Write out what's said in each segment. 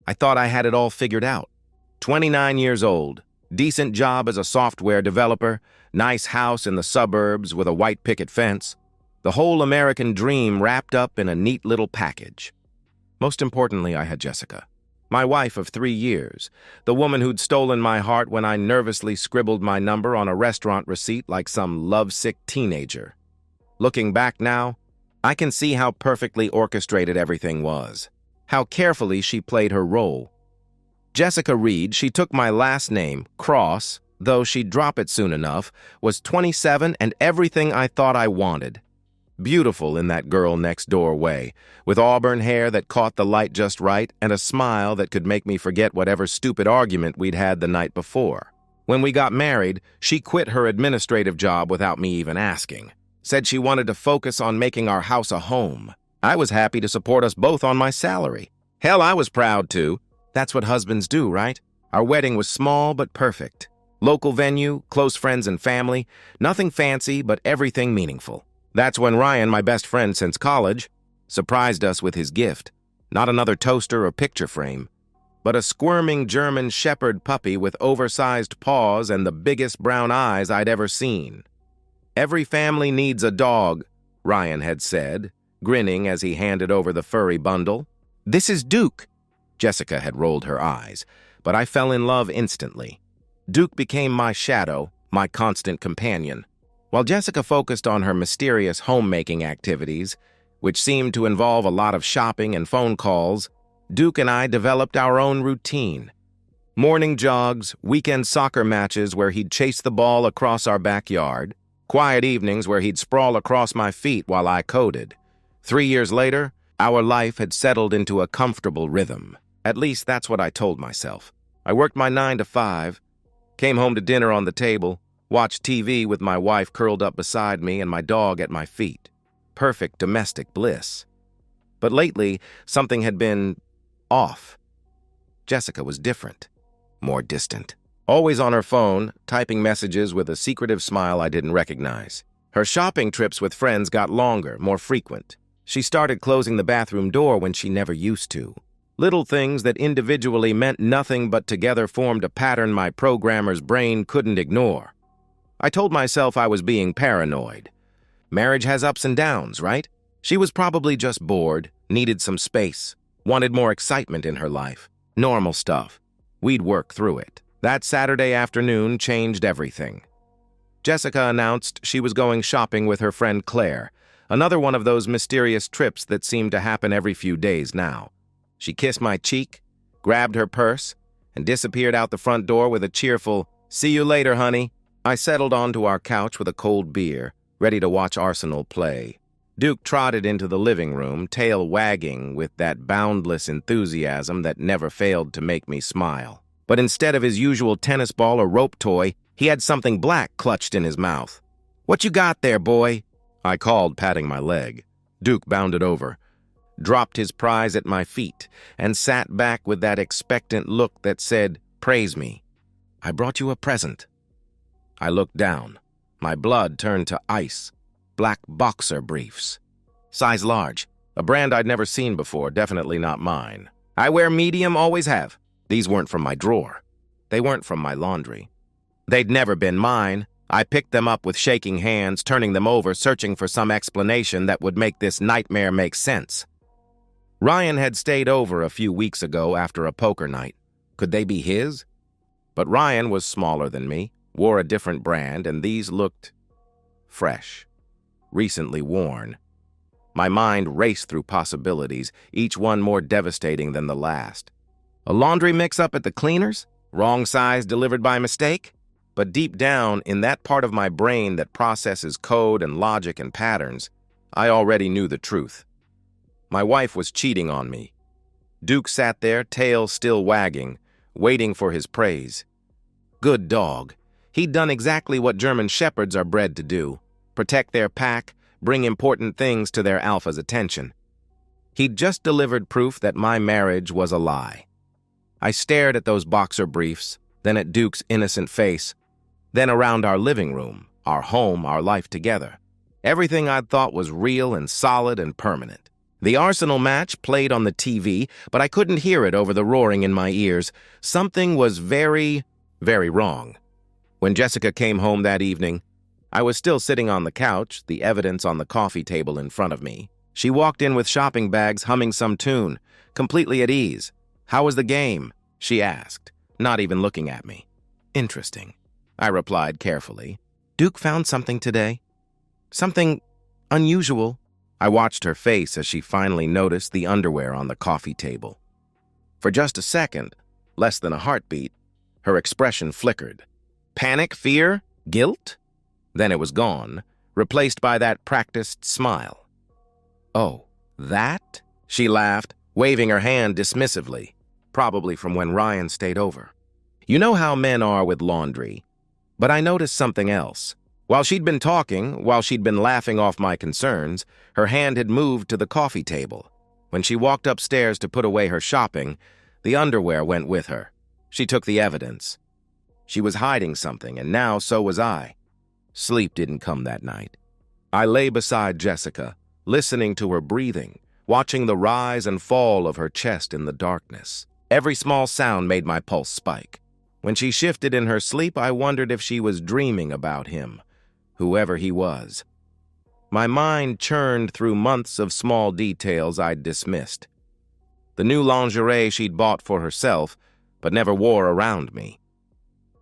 I thought I had it all figured out. 29 years old, decent job as a software developer, nice house in the suburbs with a white picket fence. The whole American dream wrapped up in a neat little package. Most importantly, I had Jessica, my wife of 3 years, the woman who'd stolen my heart when I nervously scribbled my number on a restaurant receipt like some lovesick teenager. Looking back now, I can see how perfectly orchestrated everything was, how carefully she played her role. Jessica Reed, she took my last name, Cross, though she'd drop it soon enough, was 27 and everything I thought I wanted. Beautiful in that girl-next-door way, with auburn hair that caught the light just right and a smile that could make me forget whatever stupid argument we'd had the night before. When we got married, she quit her administrative job without me even asking. Said she wanted to focus on making our house a home. I was happy to support us both on my salary. Hell, I was proud too. That's what husbands do, right? Our wedding was small but perfect. Local venue, close friends and family, nothing fancy but everything meaningful. That's when Ryan, my best friend since college, surprised us with his gift. Not another toaster or picture frame, but a squirming German shepherd puppy with oversized paws and the biggest brown eyes I'd ever seen. "Every family needs a dog," Ryan had said, grinning as he handed over the furry bundle. "This is Duke." Jessica had rolled her eyes, but I fell in love instantly. Duke became my shadow, my constant companion. While Jessica focused on her mysterious homemaking activities, which seemed to involve a lot of shopping and phone calls, Duke and I developed our own routine. Morning jogs, weekend soccer matches where he'd chase the ball across our backyard, quiet evenings where he'd sprawl across my feet while I coded. 3 years later, our life had settled into a comfortable rhythm. At least that's what I told myself. I worked my 9 to 5, came home to dinner on the table, watched TV with my wife curled up beside me and my dog at my feet. Perfect domestic bliss. But lately, something had been off. Jessica was different, more distant. Always on her phone, typing messages with a secretive smile I didn't recognize. Her shopping trips with friends got longer, more frequent. She started closing the bathroom door when she never used to. Little things that individually meant nothing but together formed a pattern my programmer's brain couldn't ignore. I told myself I was being paranoid. Marriage has ups and downs, right? She was probably just bored, needed some space, wanted more excitement in her life. Normal stuff. We'd work through it. That Saturday afternoon changed everything. Jessica announced she was going shopping with her friend Claire, another one of those mysterious trips that seemed to happen every few days now. She kissed my cheek, grabbed her purse, and disappeared out the front door with a cheerful, "See you later, honey." I settled onto our couch with a cold beer, ready to watch Arsenal play. Duke trotted into the living room, tail wagging with that boundless enthusiasm that never failed to make me smile. But instead of his usual tennis ball or rope toy, he had something black clutched in his mouth. "What you got there, boy?" I called, patting my leg. Duke bounded over, dropped his prize at my feet, and sat back with that expectant look that said, "Praise me. I brought you a present." I looked down. My blood turned to ice. Black boxer briefs. Size large. A brand I'd never seen before, definitely not mine. I wear medium, always have. These weren't from my drawer. They weren't from my laundry. They'd never been mine. I picked them up with shaking hands, turning them over, searching for some explanation that would make this nightmare make sense. Ryan had stayed over a few weeks ago after a poker night. Could they be his? But Ryan was smaller than me, wore a different brand, and these looked fresh, recently worn. My mind raced through possibilities, each one more devastating than the last. A laundry mix-up at the cleaners? Wrong size delivered by mistake? But deep down, in that part of my brain that processes code and logic and patterns, I already knew the truth. My wife was cheating on me. Duke sat there, tail still wagging, waiting for his praise. Good dog. He'd done exactly what German shepherds are bred to do: protect their pack, bring important things to their alpha's attention. He'd just delivered proof that my marriage was a lie. I stared at those boxer briefs, then at Duke's innocent face, then around our living room, our home, our life together. Everything I'd thought was real and solid and permanent. The Arsenal match played on the TV, but I couldn't hear it over the roaring in my ears. Something was very, very wrong. When Jessica came home that evening, I was still sitting on the couch, the evidence on the coffee table in front of me. She walked in with shopping bags, humming some tune, completely at ease. "How was the game?" she asked, not even looking at me. "Interesting," I replied carefully. "Duke found something today. Something unusual." I watched her face as she finally noticed the underwear on the coffee table. For just a second, less than a heartbeat, her expression flickered. Panic, fear, guilt? Then it was gone, replaced by that practiced smile. "Oh, that?" she laughed, waving her hand dismissively, probably from when Ryan stayed over. You know how men are with laundry, but I noticed something else. While she'd been talking, while she'd been laughing off my concerns, her hand had moved to the coffee table. When she walked upstairs to put away her shopping, the underwear went with her. She took the evidence. She was hiding something, and now so was I. Sleep didn't come that night. I lay beside Jessica, listening to her breathing, watching the rise and fall of her chest in the darkness. Every small sound made my pulse spike. When she shifted in her sleep, I wondered if she was dreaming about him, whoever he was. My mind churned through months of small details I'd dismissed. The new lingerie she'd bought for herself, but never wore around me.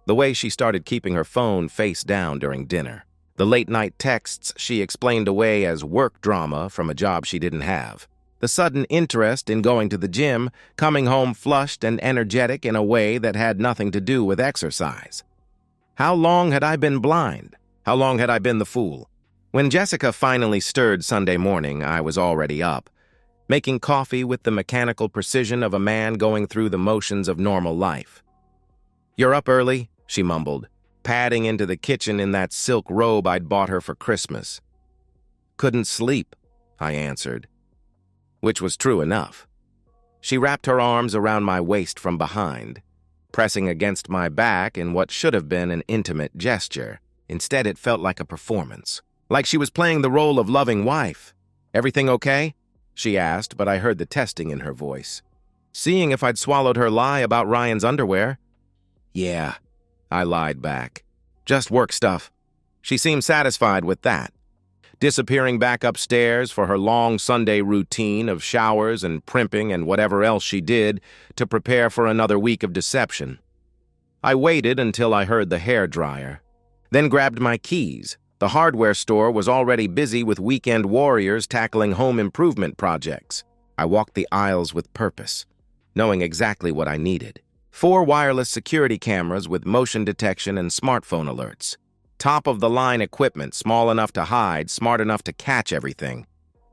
The way she started keeping her phone face down during dinner. The late-night texts she explained away as work drama from a job she didn't have. The sudden interest in going to the gym, coming home flushed and energetic in a way that had nothing to do with exercise. How long had I been blind? How long had I been the fool? When Jessica finally stirred Sunday morning, I was already up, making coffee with the mechanical precision of a man going through the motions of normal life. "You're up early," she mumbled, padding into the kitchen in that silk robe I'd bought her for Christmas. "Couldn't sleep," I answered, which was true enough. She wrapped her arms around my waist from behind, pressing against my back in what should have been an intimate gesture. Instead, it felt like a performance, like she was playing the role of loving wife. "Everything okay?" she asked, but I heard the testing in her voice. Seeing if I'd swallowed her lie about Ryan's underwear. "Yeah," I lied back. "Just work stuff." She seemed satisfied with that, disappearing back upstairs for her long Sunday routine of showers and primping and whatever else she did to prepare for another week of deception. I waited until I heard the hairdryer, then grabbed my keys. The hardware store was already busy with weekend warriors tackling home improvement projects. I walked the aisles with purpose, knowing exactly what I needed. 4 wireless security cameras with motion detection and smartphone alerts. Top-of-the-line equipment, small enough to hide, smart enough to catch everything.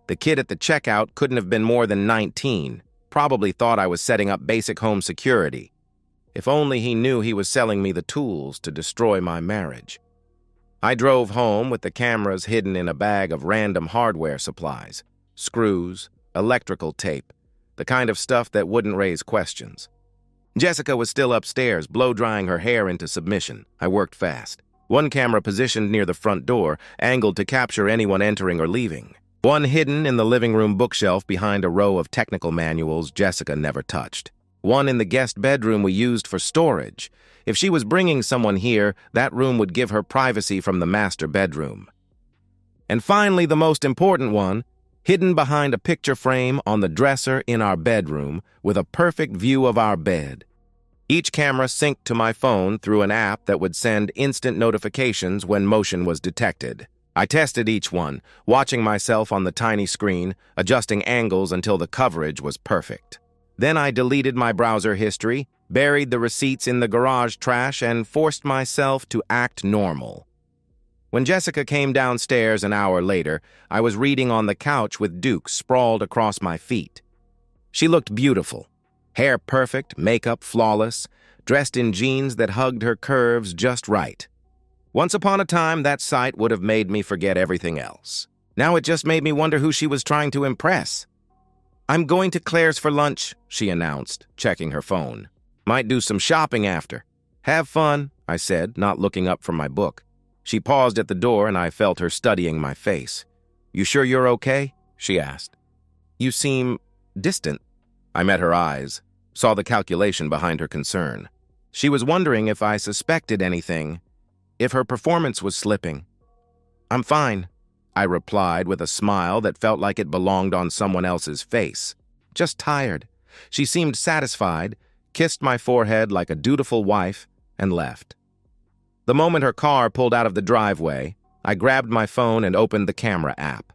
The kid at the checkout couldn't have been more than 19, probably thought I was setting up basic home security. If only he knew he was selling me the tools to destroy my marriage. I drove home with the cameras hidden in a bag of random hardware supplies, screws, electrical tape, the kind of stuff that wouldn't raise questions. Jessica was still upstairs, blow-drying her hair into submission. I worked fast. One camera positioned near the front door, angled to capture anyone entering or leaving. One hidden in the living room bookshelf behind a row of technical manuals Jessica never touched. One in the guest bedroom we used for storage. If she was bringing someone here, that room would give her privacy from the master bedroom. And finally, the most important one, hidden behind a picture frame on the dresser in our bedroom with a perfect view of our bed. Each camera synced to my phone through an app that would send instant notifications when motion was detected. I tested each one, watching myself on the tiny screen, adjusting angles until the coverage was perfect. Then I deleted my browser history, buried the receipts in the garage trash, and forced myself to act normal. When Jessica came downstairs an hour later, I was reading on the couch with Duke sprawled across my feet. She looked beautiful. Hair perfect, makeup flawless, dressed in jeans that hugged her curves just right. Once upon a time, that sight would have made me forget everything else. Now it just made me wonder who she was trying to impress. "I'm going to Claire's for lunch," she announced, checking her phone. "Might do some shopping after." "Have fun," I said, not looking up from my book. She paused at the door and I felt her studying my face. "You sure you're okay?" she asked. You seem distant. I met her eyes, saw the calculation behind her concern. She was wondering if I suspected anything, if her performance was slipping. I'm fine, I replied with a smile that felt like it belonged on someone else's face. Just tired. She seemed satisfied, kissed my forehead like a dutiful wife, and left. The moment her car pulled out of the driveway, I grabbed my phone and opened the camera app.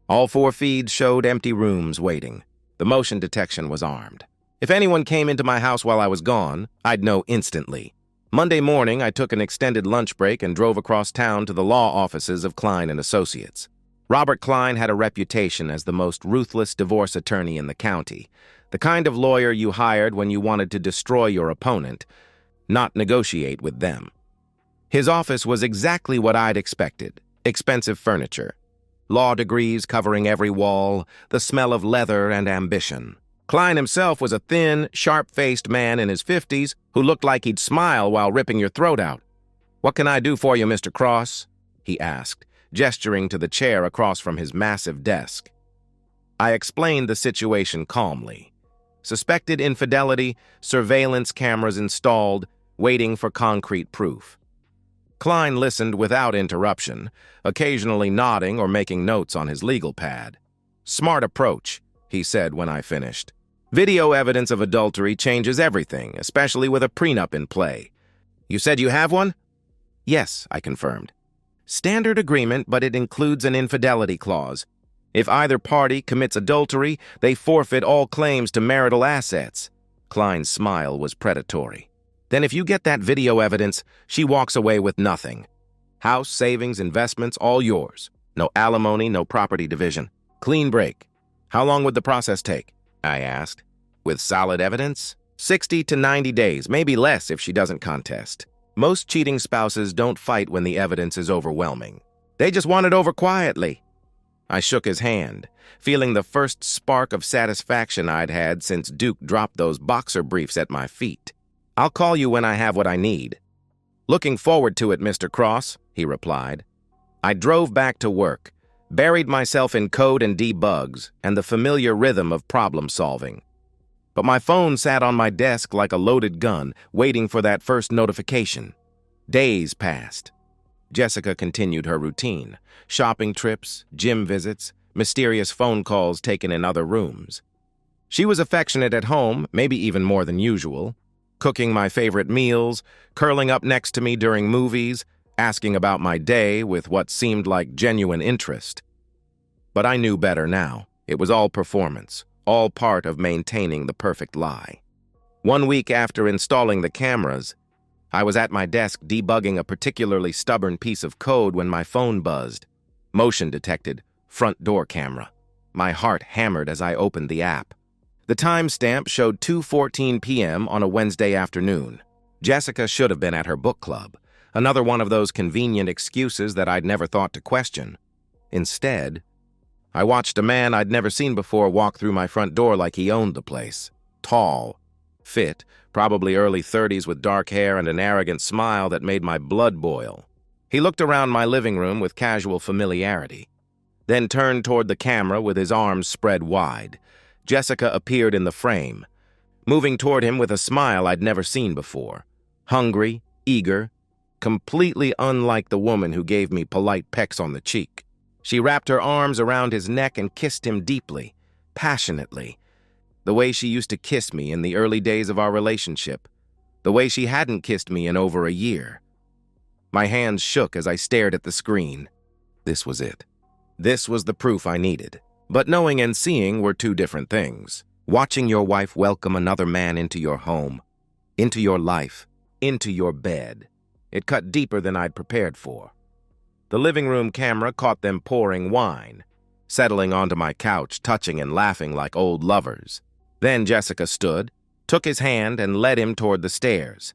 All 4 feeds showed empty rooms waiting. The motion detection was armed. If anyone came into my house while I was gone, I'd know instantly. Monday morning, I took an extended lunch break and drove across town to the law offices of Klein & Associates. Robert Klein had a reputation as the most ruthless divorce attorney in the county, the kind of lawyer you hired when you wanted to destroy your opponent, not negotiate with them. His office was exactly what I'd expected: expensive furniture, law degrees covering every wall, the smell of leather and ambition. Klein himself was a thin, sharp-faced man in his 50s who looked like he'd smile while ripping your throat out. "What can I do for you, Mr. Cross?" he asked, gesturing to the chair across from his massive desk. I explained the situation calmly. Suspected infidelity, surveillance cameras installed, waiting for concrete proof. Klein listened without interruption, occasionally nodding or making notes on his legal pad. "Smart approach," he said when I finished. "Video evidence of adultery changes everything, especially with a prenup in play. You said you have one?" "Yes," I confirmed. "Standard agreement, but it includes an infidelity clause. If either party commits adultery, they forfeit all claims to marital assets." Klein's smile was predatory. "Then if you get that video evidence, she walks away with nothing. House, savings, investments, all yours. No alimony, no property division. Clean break. How long would the process take?" I asked. "With solid evidence? 60 to 90 days, maybe less if she doesn't contest. Most cheating spouses don't fight when the evidence is overwhelming. They just want it over quietly." I shook his hand, feeling the first spark of satisfaction I'd had since Duke dropped those boxer briefs at my feet. "I'll call you when I have what I need." "Looking forward to it, Mr. Cross," he replied. I drove back to work, buried myself in code and debugs and the familiar rhythm of problem-solving. But my phone sat on my desk like a loaded gun, waiting for that first notification. Days passed. Jessica continued her routine: shopping trips, gym visits, mysterious phone calls taken in other rooms. She was affectionate at home, maybe even more than usual, cooking my favorite meals, curling up next to me during movies, asking about my day with what seemed like genuine interest. But I knew better now. It was all performance, all part of maintaining the perfect lie. 1 week after installing the cameras, I was at my desk debugging a particularly stubborn piece of code when my phone buzzed. Motion detected, front door camera. My heart hammered as I opened the app. The timestamp showed 2:14 p.m. on a Wednesday afternoon. Jessica should have been at her book club, another one of those convenient excuses that I'd never thought to question. Instead, I watched a man I'd never seen before walk through my front door like he owned the place. Tall, fit, probably early 30s with dark hair and an arrogant smile that made my blood boil. He looked around my living room with casual familiarity, then turned toward the camera with his arms spread wide. Jessica appeared in the frame, moving toward him with a smile I'd never seen before. Hungry, eager, completely unlike the woman who gave me polite pecks on the cheek. She wrapped her arms around his neck and kissed him deeply, passionately, the way she used to kiss me in the early days of our relationship, the way she hadn't kissed me in over a year. My hands shook as I stared at the screen. This was it. This was the proof I needed. But knowing and seeing were two different things. Watching your wife welcome another man into your home, into your life, into your bed. It cut deeper than I'd prepared for. The living room camera caught them pouring wine, settling onto my couch, touching and laughing like old lovers. Then Jessica stood, took his hand, and led him toward the stairs.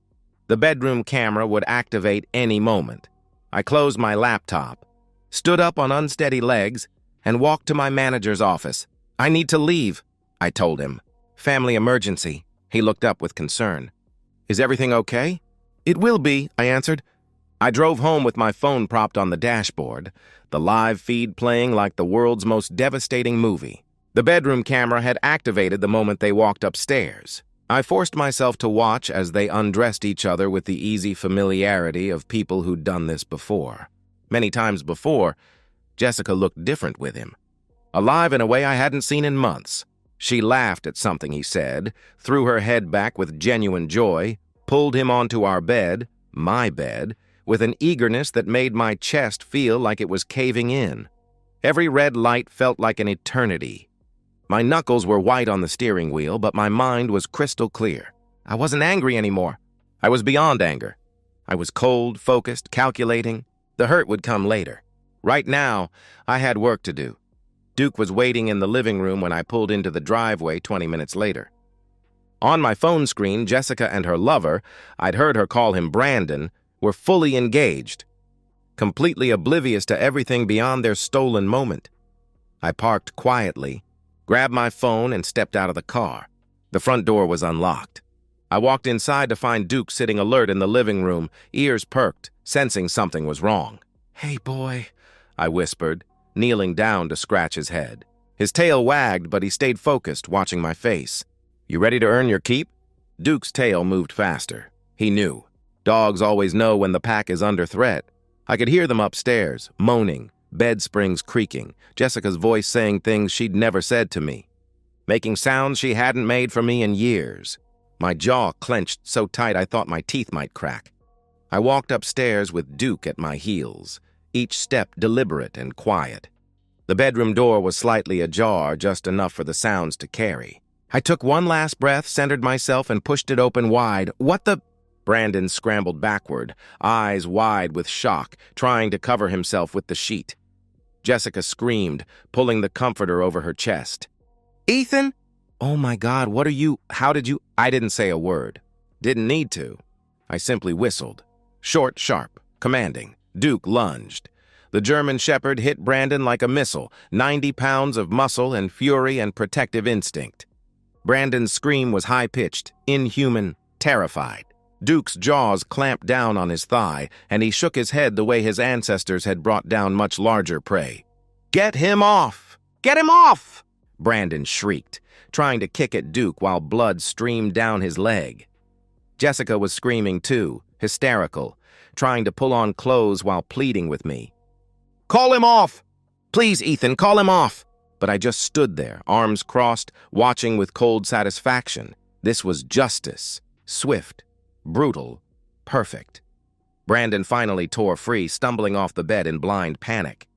The bedroom camera would activate any moment. I closed my laptop, stood up on unsteady legs, and walked to my manager's office. "I need to leave," I told him. "Family emergency." He looked up with concern. "Is everything okay?" "It will be," I answered. I drove home with my phone propped on the dashboard, the live feed playing like the world's most devastating movie. The bedroom camera had activated the moment they walked upstairs. I forced myself to watch as they undressed each other with the easy familiarity of people who'd done this before. Many times before, Jessica looked different with him, alive in a way I hadn't seen in months. She laughed at something he said, threw her head back with genuine joy, pulled him onto our bed, my bed, with an eagerness that made my chest feel like it was caving in. Every red light felt like an eternity. My knuckles were white on the steering wheel, but my mind was crystal clear. I wasn't angry anymore. I was beyond anger. I was cold, focused, calculating. The hurt would come later. Right now, I had work to do. Duke was waiting in the living room when I pulled into the driveway 20 minutes later. On my phone screen, Jessica and her lover, I'd heard her call him Brandon, were fully engaged, completely oblivious to everything beyond their stolen moment. I parked quietly, grabbed my phone, and stepped out of the car. The front door was unlocked. I walked inside to find Duke sitting alert in the living room, ears perked, sensing something was wrong. "Hey, boy," I whispered, kneeling down to scratch his head. His tail wagged, but he stayed focused, watching my face. "You ready to earn your keep?" Duke's tail moved faster. He knew. Dogs always know when the pack is under threat. I could hear them upstairs, moaning, bed springs creaking, Jessica's voice saying things she'd never said to me, making sounds she hadn't made for me in years. My jaw clenched so tight I thought my teeth might crack. I walked upstairs with Duke at my heels, each step deliberate and quiet. The bedroom door was slightly ajar, just enough for the sounds to carry. I took one last breath, centered myself, and pushed it open wide. "What the—" Brandon scrambled backward, eyes wide with shock, trying to cover himself with the sheet. Jessica screamed, pulling the comforter over her chest. "Ethan? Oh my God, what are you— How did you—" I didn't say a word. Didn't need to. I simply whistled. Short, sharp, commanding. Duke lunged. The German Shepherd hit Brandon like a missile, 90 pounds of muscle and fury and protective instinct. Brandon's scream was high-pitched, inhuman, terrified. Duke's jaws clamped down on his thigh, and he shook his head the way his ancestors had brought down much larger prey. "Get him off! Get him off!" Brandon shrieked, trying to kick at Duke while blood streamed down his leg. Jessica was screaming too, hysterical, trying to pull on clothes while pleading with me. "Call him off! Please, Ethan, call him off!" But I just stood there, arms crossed, watching with cold satisfaction. This was justice. Swift. Brutal. Perfect. Brandon finally tore free, stumbling off the bed in blind panic.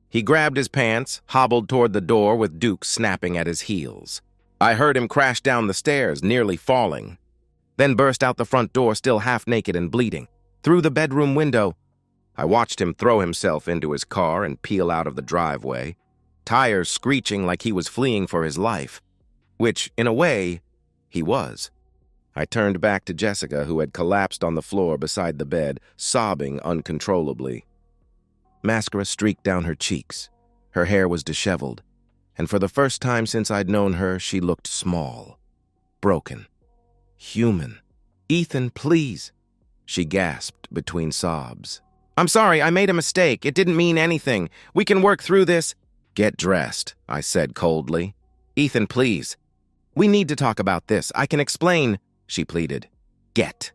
He grabbed his pants, hobbled toward the door with Duke snapping at his heels. I heard him crash down the stairs, nearly falling, then burst out the front door, still half naked and bleeding. Through the bedroom window, I watched him throw himself into his car and peel out of the driveway, tires screeching like he was fleeing for his life, which, in a way, he was. I turned back to Jessica, who had collapsed on the floor beside the bed, sobbing uncontrollably. Mascara streaked down her cheeks. Her hair was disheveled, and for the first time since I'd known her, she looked small, broken, human. "Ethan, please," she gasped between sobs. "I'm sorry, I made a mistake. It didn't mean anything. We can work through this." "Get dressed," I said coldly. "Ethan, please. We need to talk about this. I can explain," she pleaded. "Get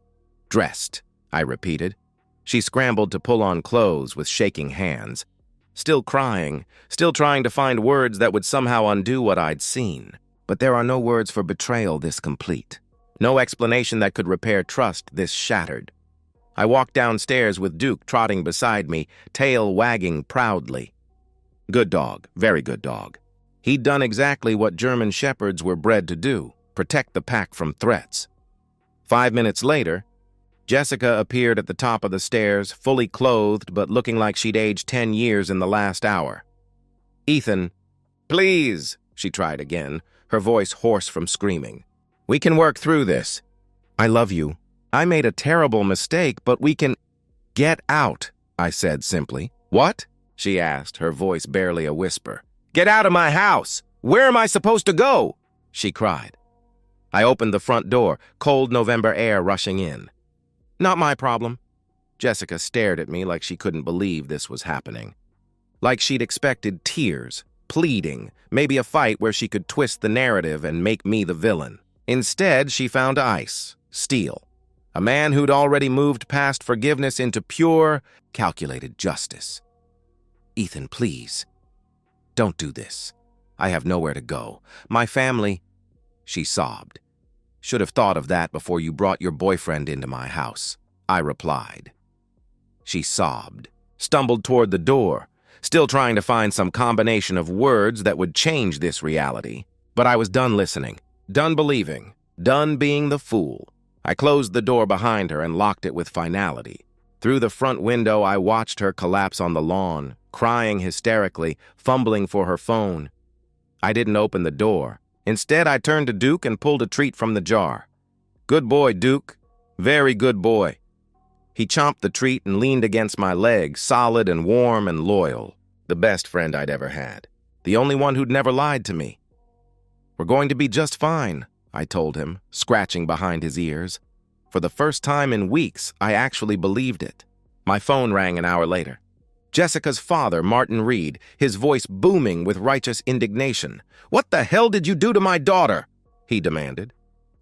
dressed," I repeated. She scrambled to pull on clothes with shaking hands, still crying, still trying to find words that would somehow undo what I'd seen. But there are no words for betrayal this complete. No explanation that could repair trust this shattered. I walked downstairs with Duke trotting beside me, tail wagging proudly. Good dog, very good dog. He'd done exactly what German shepherds were bred to do, protect the pack from threats. 5 minutes later, Jessica appeared at the top of the stairs, fully clothed but looking like she'd aged 10 years in the last hour. "Ethan, please," she tried again, her voice hoarse from screaming. "We can work through this. I love you. I made a terrible mistake, but we can—" "Get out," I said simply. "What?" she asked, her voice barely a whisper. "Get out of my house! Where am I supposed to go?" she cried. I opened the front door, cold November air rushing in. "Not my problem." Jessica stared at me like she couldn't believe this was happening. Like she'd expected tears, pleading, maybe a fight where she could twist the narrative and make me the villain. Instead, she found ice, steel, a man who'd already moved past forgiveness into pure, calculated justice. Ethan, please, don't do this. I have nowhere to go. My family, she sobbed. Should have thought of that before you brought your boyfriend into my house, I replied. She sobbed, stumbled toward the door, still trying to find some combination of words that would change this reality. But I was done listening, done believing, done being the fool. I closed the door behind her and locked it with finality. Through the front window, I watched her collapse on the lawn, crying hysterically, fumbling for her phone. I didn't open the door. Instead, I turned to Duke and pulled a treat from the jar. Good boy, Duke. Very good boy. He chomped the treat and leaned against my leg, solid and warm and loyal. The best friend I'd ever had. The only one who'd never lied to me. We're going to be just fine, I told him, scratching behind his ears. For the first time in weeks, I actually believed it. My phone rang an hour later. Jessica's father, Martin Reed, his voice booming with righteous indignation. "What the hell did you do to my daughter?" he demanded.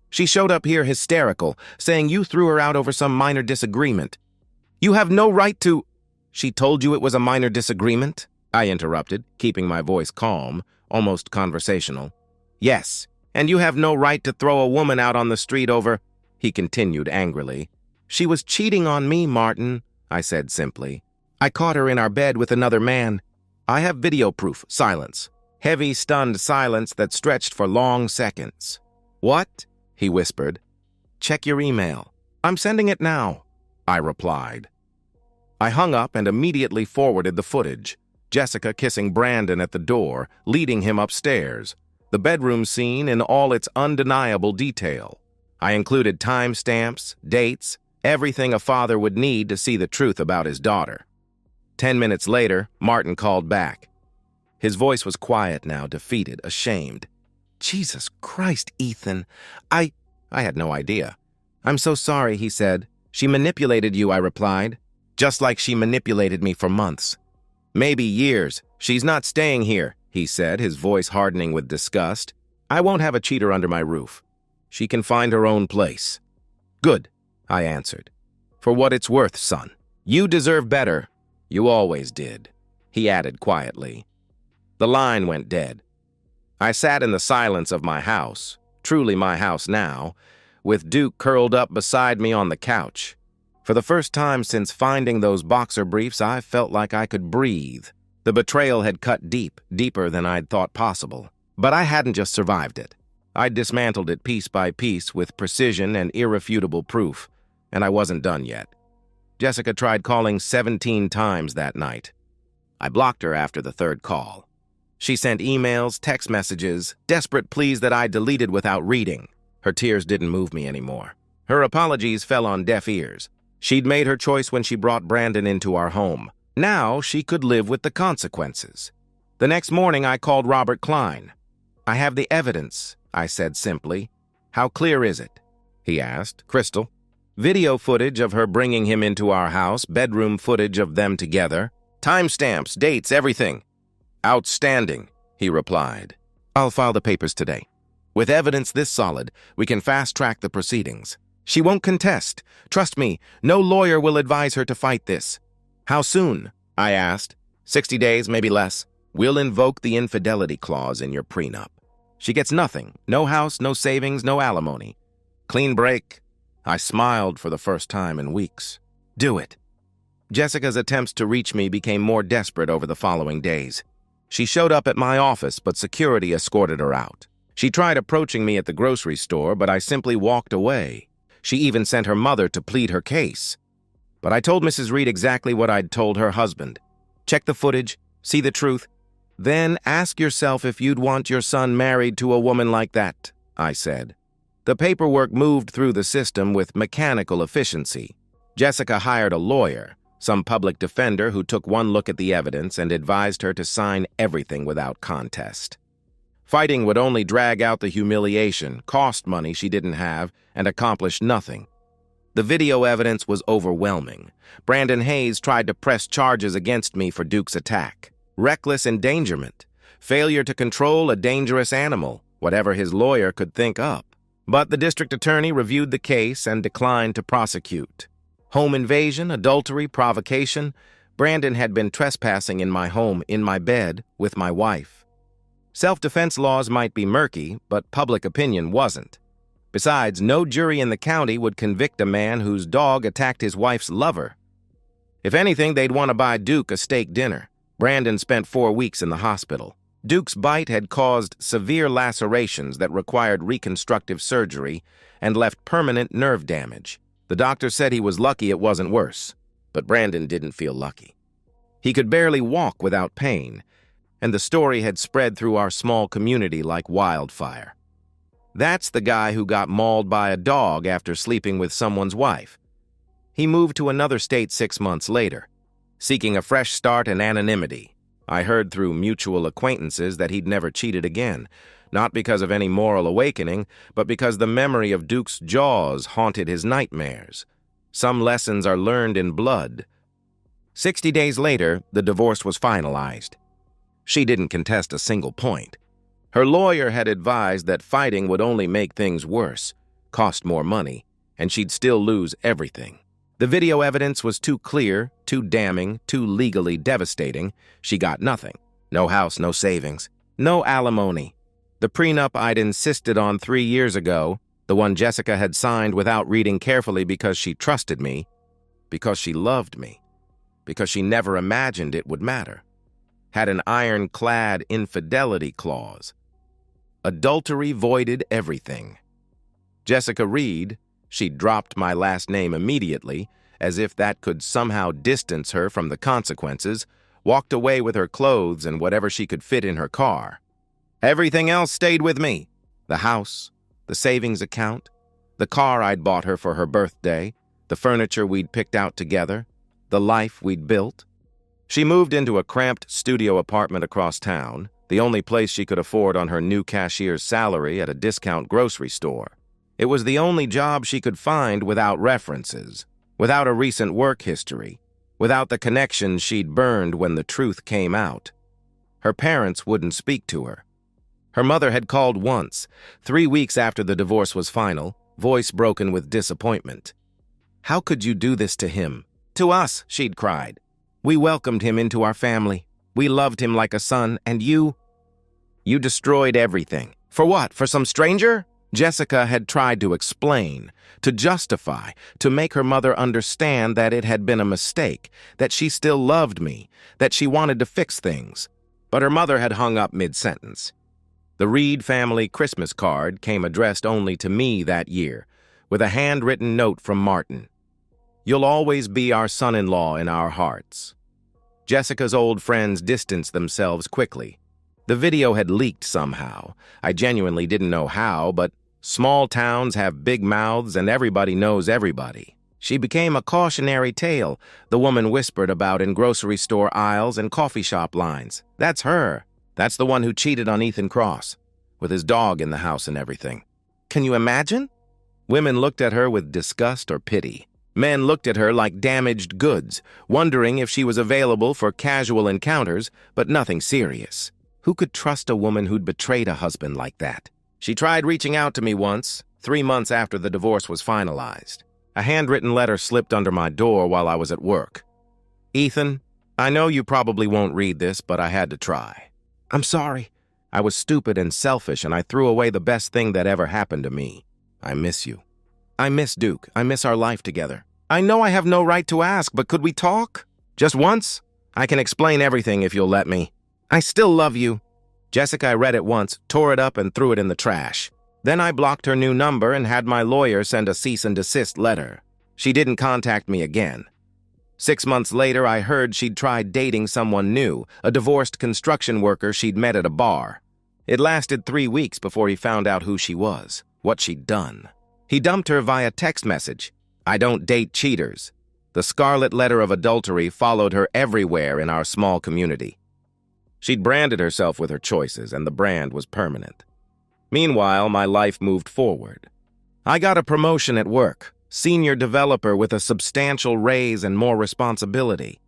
"She showed up here hysterical, saying you threw her out over some minor disagreement. You have no right to—" "She told you it was a minor disagreement?" I interrupted, keeping my voice calm, almost conversational. "Yes, and you have no right to throw a woman out on the street over—" he continued angrily. "She was cheating on me, Martin," I said simply. "I caught her in our bed with another man. I have video proof." Silence. Heavy, stunned silence that stretched for long seconds. "What?" he whispered. "Check your email." "I'm sending it now," I replied. I hung up and immediately forwarded the footage. Jessica kissing Brandon at the door, leading him upstairs. The bedroom scene in all its undeniable detail. I included timestamps, dates, everything a father would need to see the truth about his daughter. 10 minutes later, Martin called back. His voice was quiet now, defeated, ashamed. "Jesus Christ, Ethan. I had no idea." "I'm so sorry," he said. "She manipulated you," I replied. "Just like she manipulated me for months. Maybe years. She's not staying here," he said, his voice hardening with disgust. "I won't have a cheater under my roof. She can find her own place." "Good," I answered. "For what it's worth, son. You deserve better. You always did," he added quietly. The line went dead. I sat in the silence of my house, truly my house now, with Duke curled up beside me on the couch. For the first time since finding those boxer briefs, I felt like I could breathe. The betrayal had cut deep, deeper than I'd thought possible. But I hadn't just survived it. I'd dismantled it piece by piece with precision and irrefutable proof, and I wasn't done yet. Jessica tried calling 17 times that night. I blocked her after the third call. She sent emails, text messages, desperate pleas that I deleted without reading. Her tears didn't move me anymore. Her apologies fell on deaf ears. She'd made her choice when she brought Brandon into our home. Now she could live with the consequences. The next morning I called Robert Klein. "I have the evidence," I said simply. "How clear is it?" he asked. "Crystal. Video footage of her bringing him into our house, bedroom footage of them together, timestamps, dates, everything." "Outstanding," he replied. "I'll file the papers today. With evidence this solid, we can fast-track the proceedings. She won't contest. Trust me, no lawyer will advise her to fight this." "How soon?" I asked. 60 days, maybe less. We'll invoke the infidelity clause in your prenup. She gets nothing. No house, no savings, no alimony. Clean break." I smiled for the first time in weeks. "Do it." Jessica's attempts to reach me became more desperate over the following days. She showed up at my office, but security escorted her out. She tried approaching me at the grocery store, but I simply walked away. She even sent her mother to plead her case. But I told Mrs. Reed exactly what I'd told her husband. Check the footage, see the truth, then ask yourself if you'd want your son married to a woman like that, I said. The paperwork moved through the system with mechanical efficiency. Jessica hired a lawyer, some public defender who took one look at the evidence and advised her to sign everything without contest. Fighting would only drag out the humiliation, cost money she didn't have, and accomplish nothing. The video evidence was overwhelming. Brandon Hayes tried to press charges against me for Duke's attack. Reckless endangerment, failure to control a dangerous animal, whatever his lawyer could think up. But the district attorney reviewed the case and declined to prosecute. Home invasion, adultery, provocation. Brandon had been trespassing in my home, in my bed, with my wife. Self-defense laws might be murky, but public opinion wasn't. Besides, no jury in the county would convict a man whose dog attacked his wife's lover. If anything, they'd want to buy Duke a steak dinner. Brandon spent 4 weeks in the hospital. Duke's bite had caused severe lacerations that required reconstructive surgery and left permanent nerve damage. The doctor said he was lucky it wasn't worse, but Brandon didn't feel lucky. He could barely walk without pain, and the story had spread through our small community like wildfire. That's the guy who got mauled by a dog after sleeping with someone's wife. He moved to another state 6 months later, seeking a fresh start and anonymity. I heard through mutual acquaintances that he'd never cheated again, not because of any moral awakening, but because the memory of Duke's jaws haunted his nightmares. Some lessons are learned in blood. 60 days later, the divorce was finalized. She didn't contest a single point. Her lawyer had advised that fighting would only make things worse, cost more money, and she'd still lose everything. The video evidence was too clear, too damning, too legally devastating. She got nothing. No house, no savings, no alimony. The prenup I'd insisted on 3 years ago, the one Jessica had signed without reading carefully because she trusted me, because she loved me, because she never imagined it would matter, had an ironclad infidelity clause. Adultery voided everything. Jessica Reed, she dropped my last name immediately, as if that could somehow distance her from the consequences, walked away with her clothes and whatever she could fit in her car. Everything else stayed with me. The house, the savings account, the car I'd bought her for her birthday, the furniture we'd picked out together, the life we'd built. She moved into a cramped studio apartment across town, the only place she could afford on her new cashier's salary at a discount grocery store. It was the only job she could find without references, without a recent work history, without the connections she'd burned when the truth came out. Her parents wouldn't speak to her. Her mother had called once, 3 weeks after the divorce was final, voice broken with disappointment. "How could you do this to him? To us," she'd cried. "We welcomed him into our family. We loved him like a son, and you destroyed everything. For what? For some stranger?" Jessica had tried to explain, to justify, to make her mother understand that it had been a mistake, that she still loved me, that she wanted to fix things. But her mother had hung up mid-sentence. The Reed family Christmas card came addressed only to me that year, with a handwritten note from Martin. "You'll always be our son-in-law in our hearts." Jessica's old friends distanced themselves quickly. The video had leaked somehow. I genuinely didn't know how, but small towns have big mouths and everybody knows everybody. She became a cautionary tale, the woman whispered about in grocery store aisles and coffee shop lines. That's her. That's the one who cheated on Ethan Cross, with his dog in the house and everything. Can you imagine? Women looked at her with disgust or pity. Men looked at her like damaged goods, wondering if she was available for casual encounters, but nothing serious. Who could trust a woman who'd betrayed a husband like that? She tried reaching out to me once, 3 months after the divorce was finalized. A handwritten letter slipped under my door while I was at work. "Ethan, I know you probably won't read this, but I had to try. I'm sorry. I was stupid and selfish, and I threw away the best thing that ever happened to me. I miss you. I miss Duke. I miss our life together. I know I have no right to ask, but could we talk? Just once? I can explain everything if you'll let me. I still love you." Jessica read it once, tore it up, and threw it in the trash. Then I blocked her new number and had my lawyer send a cease and desist letter. She didn't contact me again. 6 months later, I heard she'd tried dating someone new, a divorced construction worker she'd met at a bar. It lasted 3 weeks before he found out who she was, what she'd done. He dumped her via text message. "I don't date cheaters." The scarlet letter of adultery followed her everywhere in our small community. She'd branded herself with her choices, and the brand was permanent. Meanwhile, my life moved forward. I got a promotion at work, senior developer with a substantial raise and more responsibility.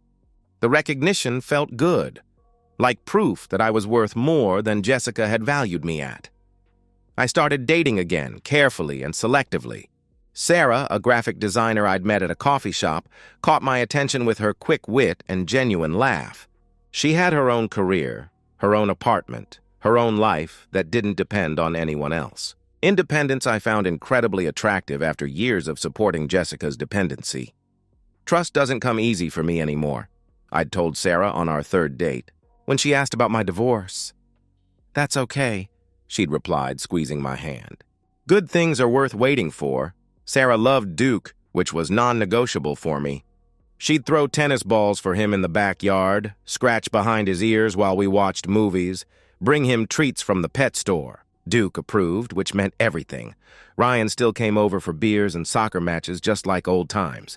The recognition felt good, like proof that I was worth more than Jessica had valued me at. I started dating again, carefully and selectively. Sarah, a graphic designer I'd met at a coffee shop, caught my attention with her quick wit and genuine laugh. She had her own career, her own apartment, her own life that didn't depend on anyone else. Independence I found incredibly attractive after years of supporting Jessica's dependency. Trust doesn't come easy for me anymore, I'd told Sarah on our third date, when she asked about my divorce. "That's okay," she'd replied, squeezing my hand. Good things are worth waiting for. Sarah loved Duke, which was non-negotiable for me. She'd throw tennis balls for him in the backyard, scratch behind his ears while we watched movies, bring him treats from the pet store. Duke approved, which meant everything. Ryan still came over for beers and soccer matches just like old times.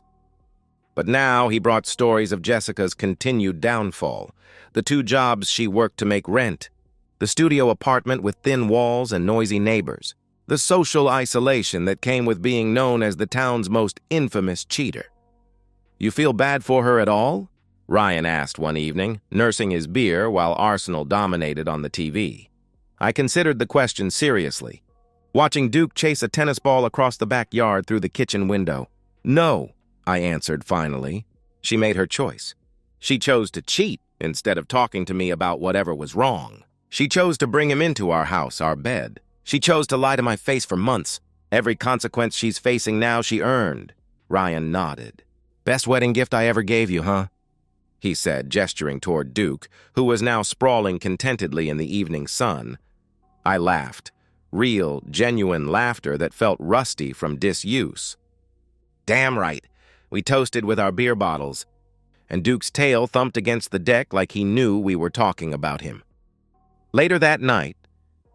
But now he brought stories of Jessica's continued downfall, the 2 jobs she worked to make rent, the studio apartment with thin walls and noisy neighbors, the social isolation that came with being known as the town's most infamous cheater. "You feel bad for her at all?" Ryan asked one evening, nursing his beer while Arsenal dominated on the TV. I considered the question seriously, watching Duke chase a tennis ball across the backyard through the kitchen window. "No," I answered finally. She made her choice. She chose to cheat instead of talking to me about whatever was wrong. She chose to bring him into our house, our bed. She chose to lie to my face for months. Every consequence she's facing now she earned. Ryan nodded. "Best wedding gift I ever gave you, huh?" he said, gesturing toward Duke, who was now sprawling contentedly in the evening sun. I laughed. Real, genuine laughter that felt rusty from disuse. "Damn right. We toasted with our beer bottles." And Duke's tail thumped against the deck like he knew we were talking about him. Later that night,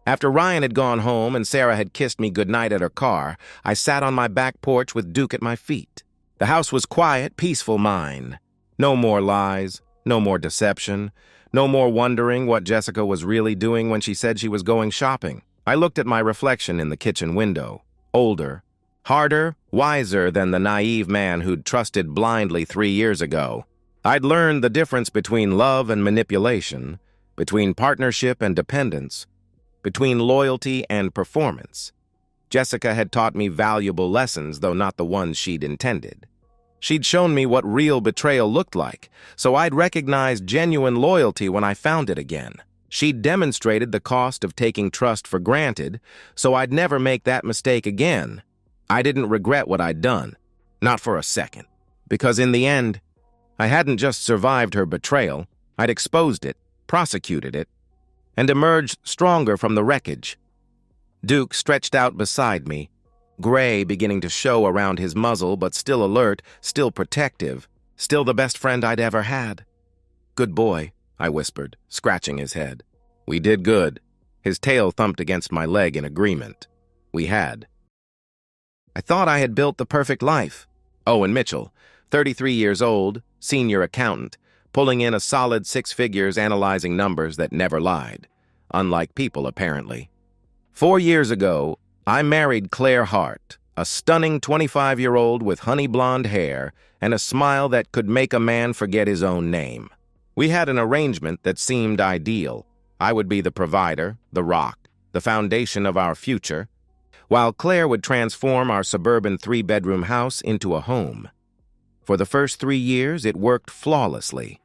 after Ryan had gone home and Sarah had kissed me goodnight at her car, I sat on my back porch with Duke at my feet. The house was quiet, peaceful mine. No more lies, no more deception, no more wondering what Jessica was really doing when she said she was going shopping. I looked at my reflection in the kitchen window. Older, harder, wiser than the naive man who'd trusted blindly 3 years ago. I'd learned the difference between love and manipulation, between partnership and dependence, between loyalty and performance. Jessica had taught me valuable lessons, though not the ones she'd intended. She'd shown me what real betrayal looked like, so I'd recognized genuine loyalty when I found it again. She'd demonstrated the cost of taking trust for granted, so I'd never make that mistake again. I didn't regret what I'd done, not for a second, because in the end, I hadn't just survived her betrayal, I'd exposed it, prosecuted it, and emerged stronger from the wreckage. Duke stretched out beside me, gray beginning to show around his muzzle, but still alert, still protective, still the best friend I'd ever had. "Good boy," I whispered, scratching his head. "We did good." His tail thumped against my leg in agreement. We had. I thought I had built the perfect life. Owen Mitchell, 33 years old, senior accountant, pulling in a solid 6 figures analyzing numbers that never lied. Unlike people, apparently. 4 years ago, I married Claire Hart, a stunning 25-year-old with honey blonde hair and a smile that could make a man forget his own name. We had an arrangement that seemed ideal. I would be the provider, the rock, the foundation of our future, while Claire would transform our suburban 3-bedroom house into a home. For the first 3 years, it worked flawlessly.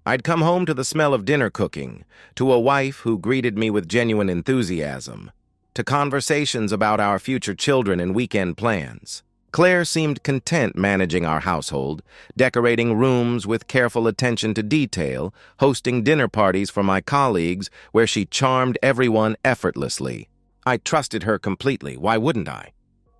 I'd come home to the smell of dinner cooking, to a wife who greeted me with genuine enthusiasm, to conversations about our future children and weekend plans. Claire seemed content managing our household, decorating rooms with careful attention to detail, hosting dinner parties for my colleagues where she charmed everyone effortlessly. I trusted her completely, why wouldn't I?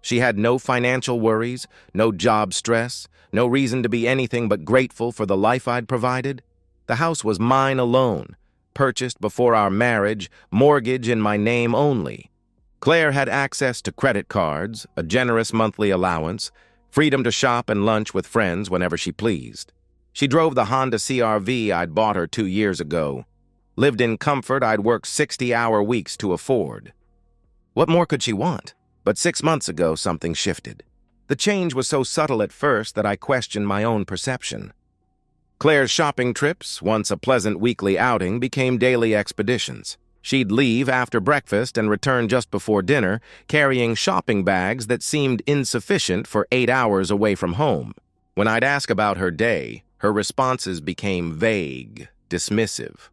She had no financial worries, no job stress, no reason to be anything but grateful for the life I'd provided. The house was mine alone, purchased before our marriage, mortgage in my name only. Claire had access to credit cards, a generous monthly allowance, freedom to shop and lunch with friends whenever she pleased. She drove the Honda CR-V I'd bought her 2 years ago, lived in comfort I'd worked 60-hour weeks to afford. What more could she want? But 6 months ago, something shifted. The change was so subtle at first that I questioned my own perception. Claire's shopping trips, once a pleasant weekly outing, became daily expeditions. She'd leave after breakfast and return just before dinner, carrying shopping bags that seemed insufficient for 8 hours away from home. When I'd ask about her day, her responses became vague, dismissive.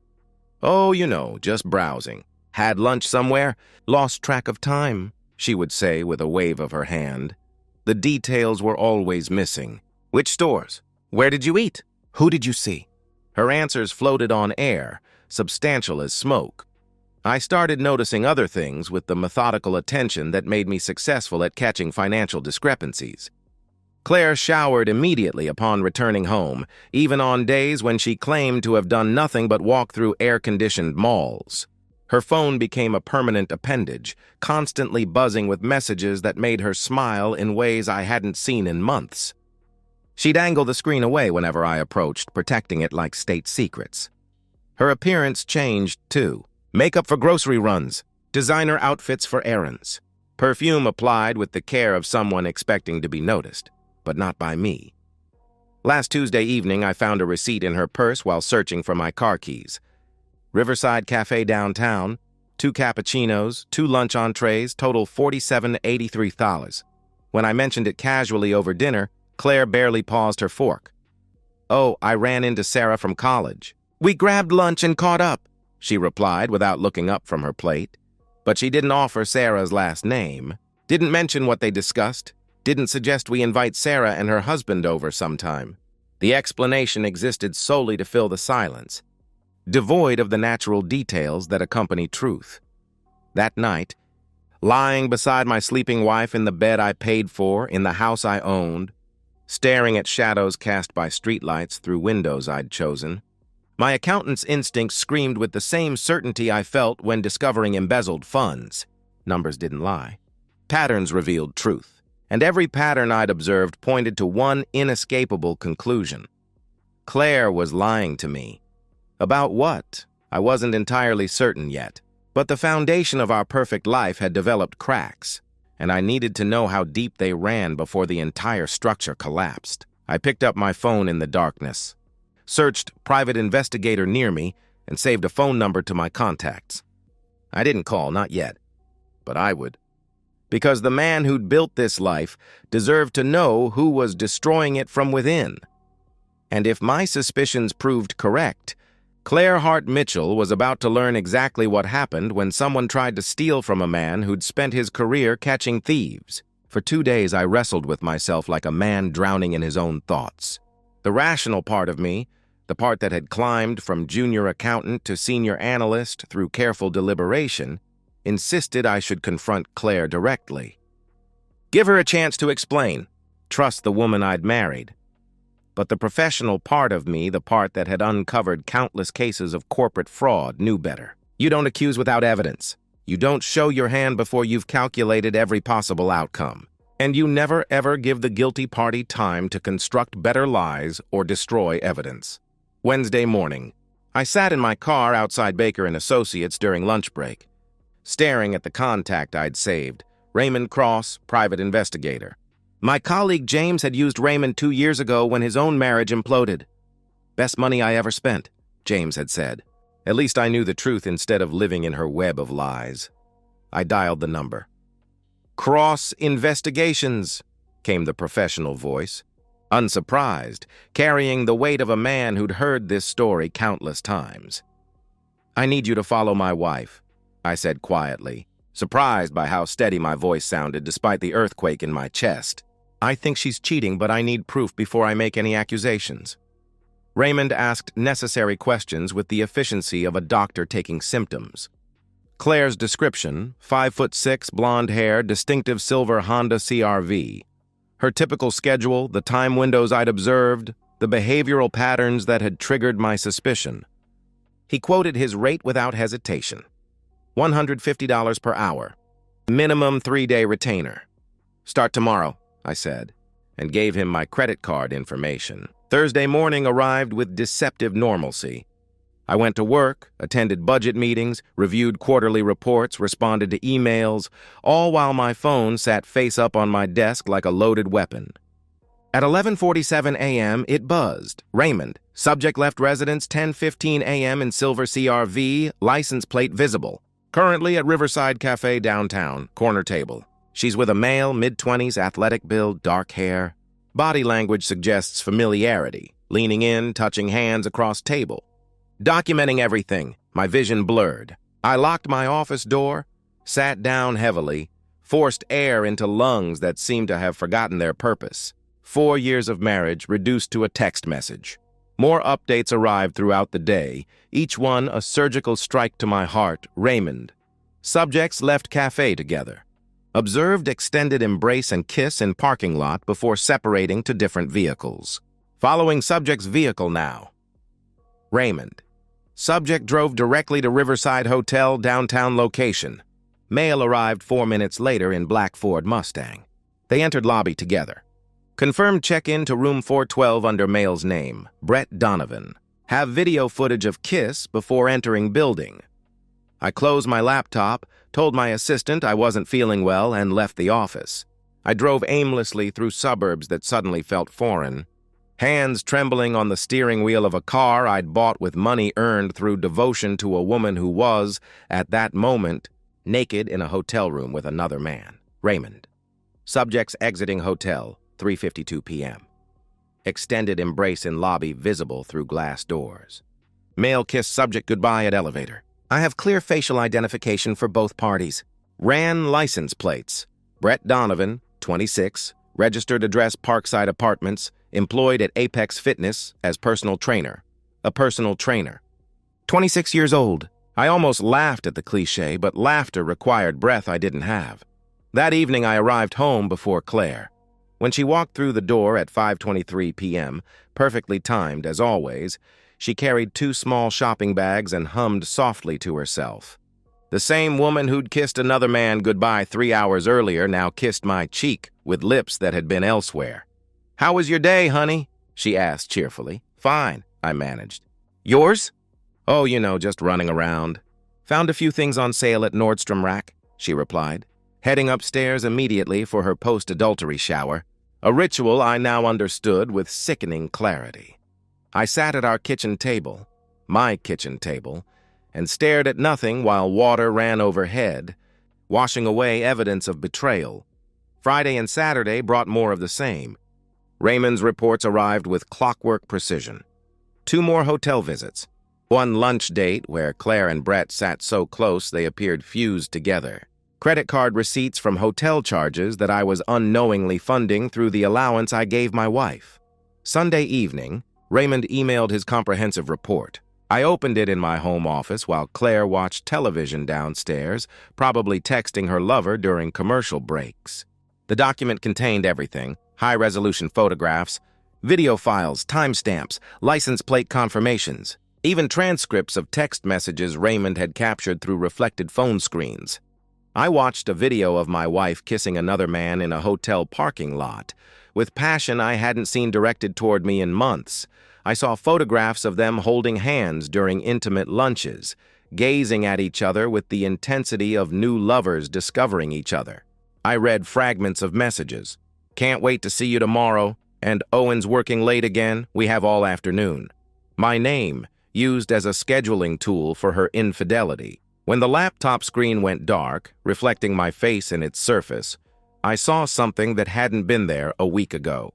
"Oh, just browsing. Had lunch somewhere? Lost track of time," she would say with a wave of her hand. The details were always missing. "Which stores? Where did you eat? Who did you see?" Her answers floated on air, substantial as smoke. I started noticing other things with the methodical attention that made me successful at catching financial discrepancies. Claire showered immediately upon returning home, even on days when she claimed to have done nothing but walk through air-conditioned malls. Her phone became a permanent appendage, constantly buzzing with messages that made her smile in ways I hadn't seen in months. She'd angle the screen away whenever I approached, protecting it like state secrets. Her appearance changed, too. Makeup for grocery runs, designer outfits for errands. Perfume applied with the care of someone expecting to be noticed, but not by me. Last Tuesday evening, I found a receipt in her purse while searching for my car keys. Riverside Cafe downtown, 2 cappuccinos, 2 lunch entrees, total $47.83. When I mentioned it casually over dinner, Claire barely paused her fork. "Oh, I ran into Sarah from college. We grabbed lunch and caught up," she replied without looking up from her plate. But she didn't offer Sarah's last name, didn't mention what they discussed, didn't suggest we invite Sarah and her husband over sometime. The explanation existed solely to fill the silence, devoid of the natural details that accompany truth. That night, lying beside my sleeping wife in the bed I paid for in the house I owned, staring at shadows cast by streetlights through windows I'd chosen, my accountant's instincts screamed with the same certainty I felt when discovering embezzled funds. Numbers didn't lie. Patterns revealed truth, and every pattern I'd observed pointed to one inescapable conclusion. Claire was lying to me. About what? I wasn't entirely certain yet, but the foundation of our perfect life had developed cracks, and I needed to know how deep they ran before the entire structure collapsed. I picked up my phone in the darkness, searched private investigator near me, and saved a phone number to my contacts. I didn't call, not yet, but I would. Because the man who'd built this life deserved to know who was destroying it from within. And if my suspicions proved correct, Claire Hart Mitchell was about to learn exactly what happened when someone tried to steal from a man who'd spent his career catching thieves. For 2 days, I wrestled with myself like a man drowning in his own thoughts. The rational part of me, the part that had climbed from junior accountant to senior analyst through careful deliberation, insisted I should confront Claire directly. Give her a chance to explain. Trust the woman I'd married. But the professional part of me, the part that had uncovered countless cases of corporate fraud, knew better. You don't accuse without evidence. You don't show your hand before you've calculated every possible outcome. And you never ever give the guilty party time to construct better lies or destroy evidence. Wednesday morning, I sat in my car outside Baker & Associates during lunch break, staring at the contact I'd saved, Raymond Cross, private investigator. My colleague James had used Raymond 2 years ago when his own marriage imploded. "Best money I ever spent," James had said. At least I knew the truth instead of living in her web of lies. I dialed the number. "Cross Investigations," came the professional voice, unsurprised, carrying the weight of a man who'd heard this story countless times. "I need you to follow my wife," I said quietly, surprised by how steady my voice sounded despite the earthquake in my chest. "I think she's cheating, but I need proof before I make any accusations." Raymond asked necessary questions with the efficiency of a doctor taking symptoms. Claire's description: 5'6", blonde hair, distinctive silver Honda CR-V. Her typical schedule, the time windows I'd observed, the behavioral patterns that had triggered my suspicion. He quoted his rate without hesitation. $150 per hour. Minimum 3-day retainer. "Start tomorrow," I said, and gave him my credit card information. Thursday morning arrived with deceptive normalcy. I went to work, attended budget meetings, reviewed quarterly reports, responded to emails, all while my phone sat face up on my desk like a loaded weapon. At 11:47 a.m., it buzzed. Raymond. Subject left residence 10:15 a.m. in silver CRV, license plate visible. Currently at Riverside Cafe downtown, corner table. She's with a male, mid-20s, athletic build, dark hair. Body language suggests familiarity, leaning in, touching hands across table. Documenting everything, my vision blurred. I locked my office door, sat down heavily, forced air into lungs that seemed to have forgotten their purpose. 4 years of marriage reduced to a text message. More updates arrived throughout the day, each one a surgical strike to my heart. Raymond. Subjects left cafe together. Observed extended embrace and kiss in parking lot before separating to different vehicles. Following subject's vehicle now. Raymond. Subject drove directly to Riverside Hotel downtown location. Male arrived 4 minutes later in black Ford Mustang. They entered lobby together. Confirmed check-in to room 412 under male's name, Brett Donovan. Have video footage of kiss before entering building. I closed my laptop, told my assistant I wasn't feeling well, and left the office. I drove aimlessly through suburbs that suddenly felt foreign. Hands trembling on the steering wheel of a car I'd bought with money earned through devotion to a woman who was, at that moment, naked in a hotel room with another man. Raymond. Subjects exiting hotel, 3:52 p.m. Extended embrace in lobby visible through glass doors. Male kiss subject goodbye at elevator. I have clear facial identification for both parties. Ran license plates. Brett Donovan, 26, registered address Parkside Apartments, employed at Apex Fitness as personal trainer. A personal trainer. 26 years old. I almost laughed at the cliche, but laughter required breath I didn't have. That evening I arrived home before Claire. When she walked through the door at 5:23 p.m., perfectly timed as always, she carried 2 small shopping bags and hummed softly to herself. The same woman who'd kissed another man goodbye 3 hours earlier now kissed my cheek with lips that had been elsewhere. "How was your day, honey?" she asked cheerfully. "Fine," I managed. "Yours?" "Oh, just running around. Found a few things on sale at Nordstrom Rack," she replied, heading upstairs immediately for her post-adultery shower, a ritual I now understood with sickening clarity. I sat at our kitchen table, my kitchen table, and stared at nothing while water ran overhead, washing away evidence of betrayal. Friday and Saturday brought more of the same. Raymond's reports arrived with clockwork precision. 2 more hotel visits. 1 lunch date where Claire and Brett sat so close they appeared fused together. Credit card receipts from hotel charges that I was unknowingly funding through the allowance I gave my wife. Sunday evening, Raymond emailed his comprehensive report. I opened it in my home office while Claire watched television downstairs, probably texting her lover during commercial breaks. The document contained everything: high-resolution photographs, video files, timestamps, license plate confirmations, even transcripts of text messages Raymond had captured through reflected phone screens. I watched a video of my wife kissing another man in a hotel parking lot, with passion I hadn't seen directed toward me in months. I saw photographs of them holding hands during intimate lunches, gazing at each other with the intensity of new lovers discovering each other. I read fragments of messages. "Can't wait to see you tomorrow," and "Owen's working late again, we have all afternoon." My name, used as a scheduling tool for her infidelity. When the laptop screen went dark, reflecting my face in its surface, I saw something that hadn't been there a week ago.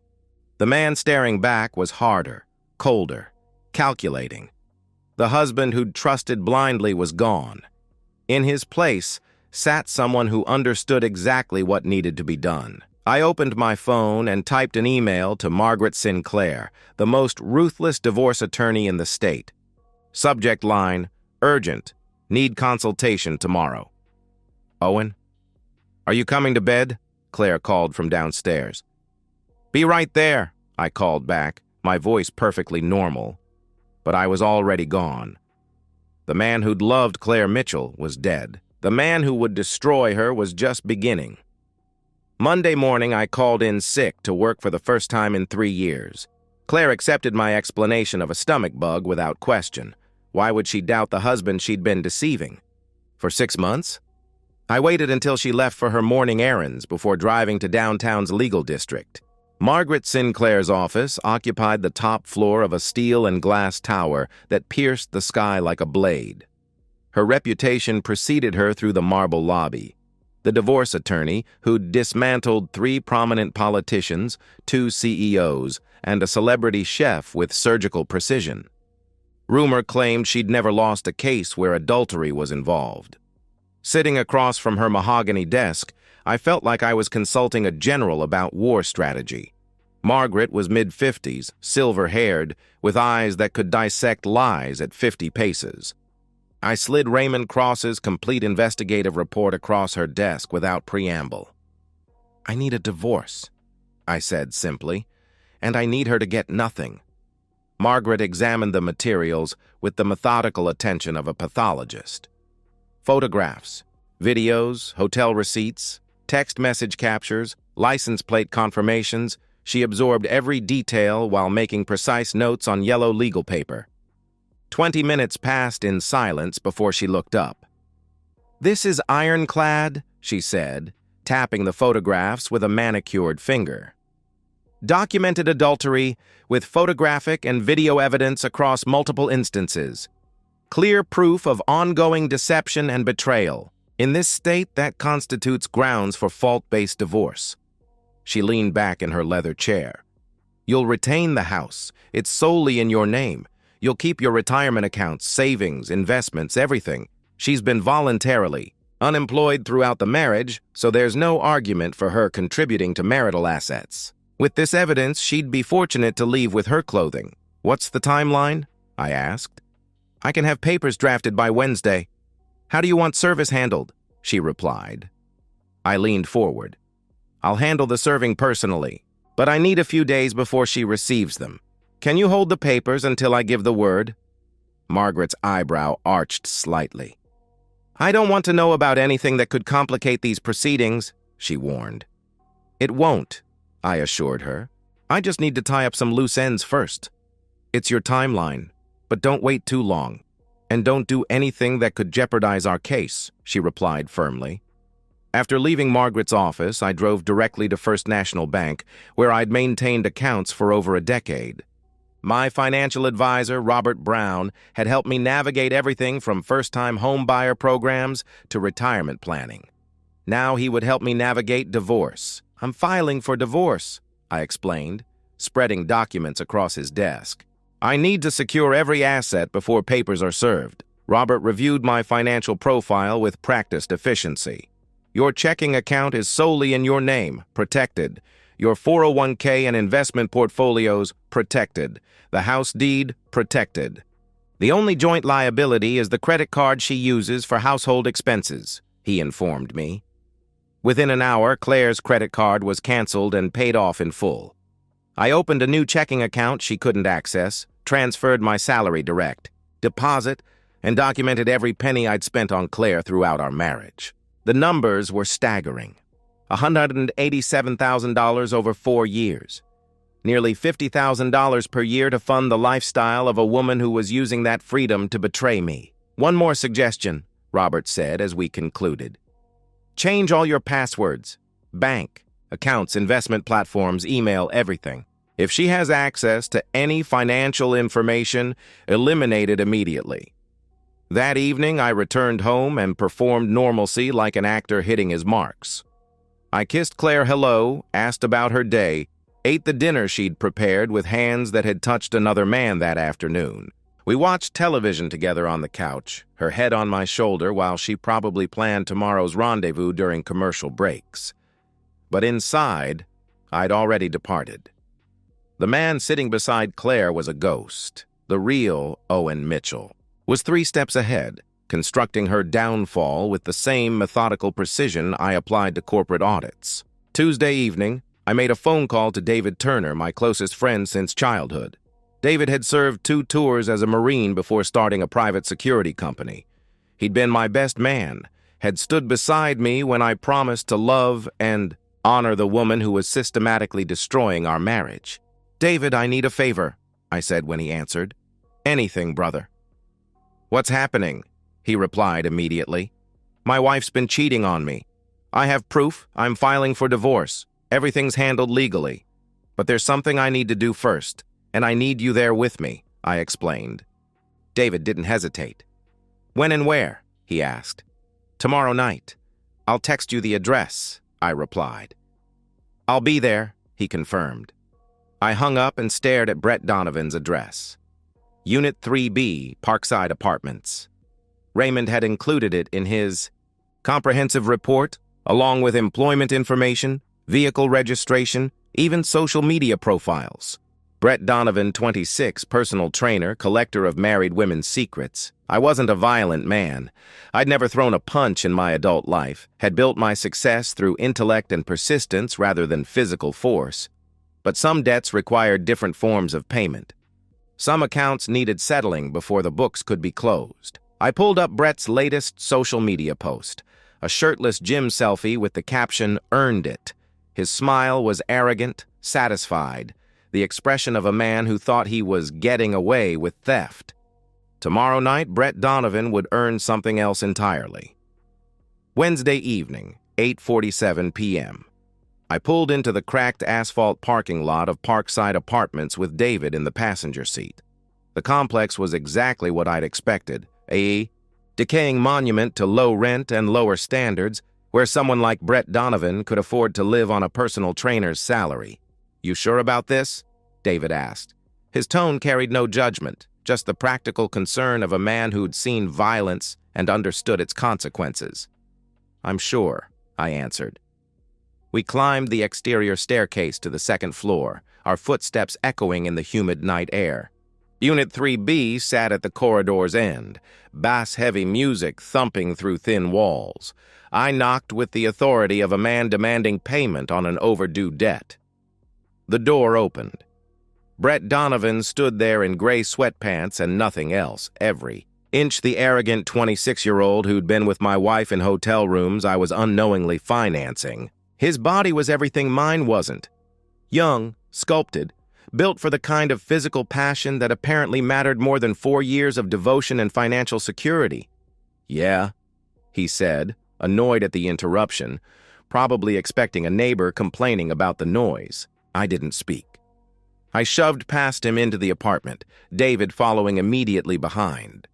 The man staring back was harder, colder, calculating. The husband who'd trusted blindly was gone. In his place sat someone who understood exactly what needed to be done. I opened my phone and typed an email to Margaret Sinclair, the most ruthless divorce attorney in the state. Subject line, urgent, need consultation tomorrow. "Owen? Are you coming to bed?" Claire called from downstairs. "Be right there," I called back, my voice perfectly normal. But I was already gone. The man who'd loved Claire Mitchell was dead. The man who would destroy her was just beginning. Monday morning, I called in sick to work for the first time in 3 years. Claire accepted my explanation of a stomach bug without question. Why would she doubt the husband she'd been deceiving? For 6 months? I waited until she left for her morning errands before driving to downtown's legal district. Margaret Sinclair's office occupied the top floor of a steel and glass tower that pierced the sky like a blade. Her reputation preceded her through the marble lobby. The divorce attorney who'd dismantled 3 prominent politicians, 2 CEOs, and a celebrity chef with surgical precision. Rumor claimed she'd never lost a case where adultery was involved. Sitting across from her mahogany desk, I felt like I was consulting a general about war strategy. Margaret was mid-50s, silver-haired, with eyes that could dissect lies at 50 paces. I slid Raymond Cross's complete investigative report across her desk without preamble. "I need a divorce," I said simply, "and I need her to get nothing." Margaret examined the materials with the methodical attention of a pathologist. Photographs, videos, hotel receipts, text message captures, license plate confirmations. She absorbed every detail while making precise notes on yellow legal paper. 20 minutes passed in silence before she looked up. "This is ironclad," she said, tapping the photographs with a manicured finger. "Documented adultery with photographic and video evidence across multiple instances. Clear proof of ongoing deception and betrayal. In this state, that constitutes grounds for fault-based divorce." She leaned back in her leather chair. "You'll retain the house. It's solely in your name. You'll keep your retirement accounts, savings, investments, everything. She's been voluntarily unemployed throughout the marriage, so there's no argument for her contributing to marital assets. With this evidence, she'd be fortunate to leave with her clothing. What's the timeline?" I asked. "I can have papers drafted by Wednesday." "How do you want service handled?" she replied. I leaned forward. "I'll handle the serving personally, but I need a few days before she receives them. Can you hold the papers until I give the word?" Margaret's eyebrow arched slightly. "I don't want to know about anything that could complicate these proceedings," she warned. "It won't," I assured her. "I just need to tie up some loose ends first. It's your timeline, but don't wait too long. And don't do anything that could jeopardize our case," she replied firmly. After leaving Margaret's office, I drove directly to First National Bank, where I'd maintained accounts for over a decade. My financial advisor, Robert Brown, had helped me navigate everything from first-time homebuyer programs to retirement planning. Now he would help me navigate divorce. "I'm filing for divorce," I explained, spreading documents across his desk. "I need to secure every asset before papers are served." Robert reviewed my financial profile with practiced efficiency. "Your checking account is solely in your name, protected. Your 401k and investment portfolios, protected. The house deed, protected. The only joint liability is the credit card she uses for household expenses," he informed me. Within an hour, Claire's credit card was canceled and paid off in full. I opened a new checking account she couldn't access, transferred my salary direct, deposit, and documented every penny I'd spent on Claire throughout our marriage. The numbers were staggering. $187,000 over 4 years. Nearly $50,000 per year to fund the lifestyle of a woman who was using that freedom to betray me. "One more suggestion," Robert said as we concluded. "Change all your passwords. Bank, accounts, investment platforms, email, everything. If she has access to any financial information, eliminate it immediately." That evening, I returned home and performed normalcy like an actor hitting his marks. I kissed Claire hello, asked about her day, ate the dinner she'd prepared with hands that had touched another man that afternoon. We watched television together on the couch, her head on my shoulder while she probably planned tomorrow's rendezvous during commercial breaks. But inside, I'd already departed. The man sitting beside Claire was a ghost. The real Owen Mitchell was 3 steps ahead, constructing her downfall with the same methodical precision I applied to corporate audits. Tuesday evening, I made a phone call to David Turner, my closest friend since childhood. David had served 2 tours as a Marine before starting a private security company. He'd been my best man, had stood beside me when I promised to love and honor the woman who was systematically destroying our marriage. "David, I need a favor," I said when he answered. "Anything, brother." "What's happening?" he replied immediately. "My wife's been cheating on me. I have proof. I'm filing for divorce. Everything's handled legally. But there's something I need to do first, and I need you there with me, I explained. David didn't hesitate. When and where? He asked. Tomorrow night. I'll text you the address, I replied. I'll be there, he confirmed. I hung up and stared at Brett Donovan's address. Unit 3B, Parkside Apartments. Raymond had included it in his comprehensive report, along with employment information, vehicle registration, even social media profiles. Brett Donovan, 26, personal trainer, collector of married women's secrets. I wasn't a violent man. I'd never thrown a punch in my adult life, had built my success through intellect and persistence rather than physical force. But some debts required different forms of payment. Some accounts needed settling before the books could be closed. I pulled up Brett's latest social media post, a shirtless gym selfie with the caption, "Earned it." His smile was arrogant, satisfied, the expression of a man who thought he was getting away with theft. Tomorrow night, Brett Donovan would earn something else entirely. Wednesday evening, 8:47 p.m. I pulled into the cracked asphalt parking lot of Parkside Apartments with David in the passenger seat. The complex was exactly what I'd expected, a decaying monument to low rent and lower standards, where someone like Brett Donovan could afford to live on a personal trainer's salary. "You sure about this?" David asked. His tone carried no judgment, just the practical concern of a man who'd seen violence and understood its consequences. "I'm sure," I answered. We climbed the exterior staircase to the second floor, our footsteps echoing in the humid night air. Unit 3B sat at the corridor's end, bass-heavy music thumping through thin walls. I knocked with the authority of a man demanding payment on an overdue debt. The door opened. Brett Donovan stood there in gray sweatpants and nothing else, every inch the arrogant 26-year-old who'd been with my wife in hotel rooms I was unknowingly financing. His body was everything mine wasn't. Young, sculpted, built for the kind of physical passion that apparently mattered more than 4 years of devotion and financial security. "Yeah," he said, annoyed at the interruption, probably expecting a neighbor complaining about the noise. I didn't speak. I shoved past him into the apartment, David following immediately behind.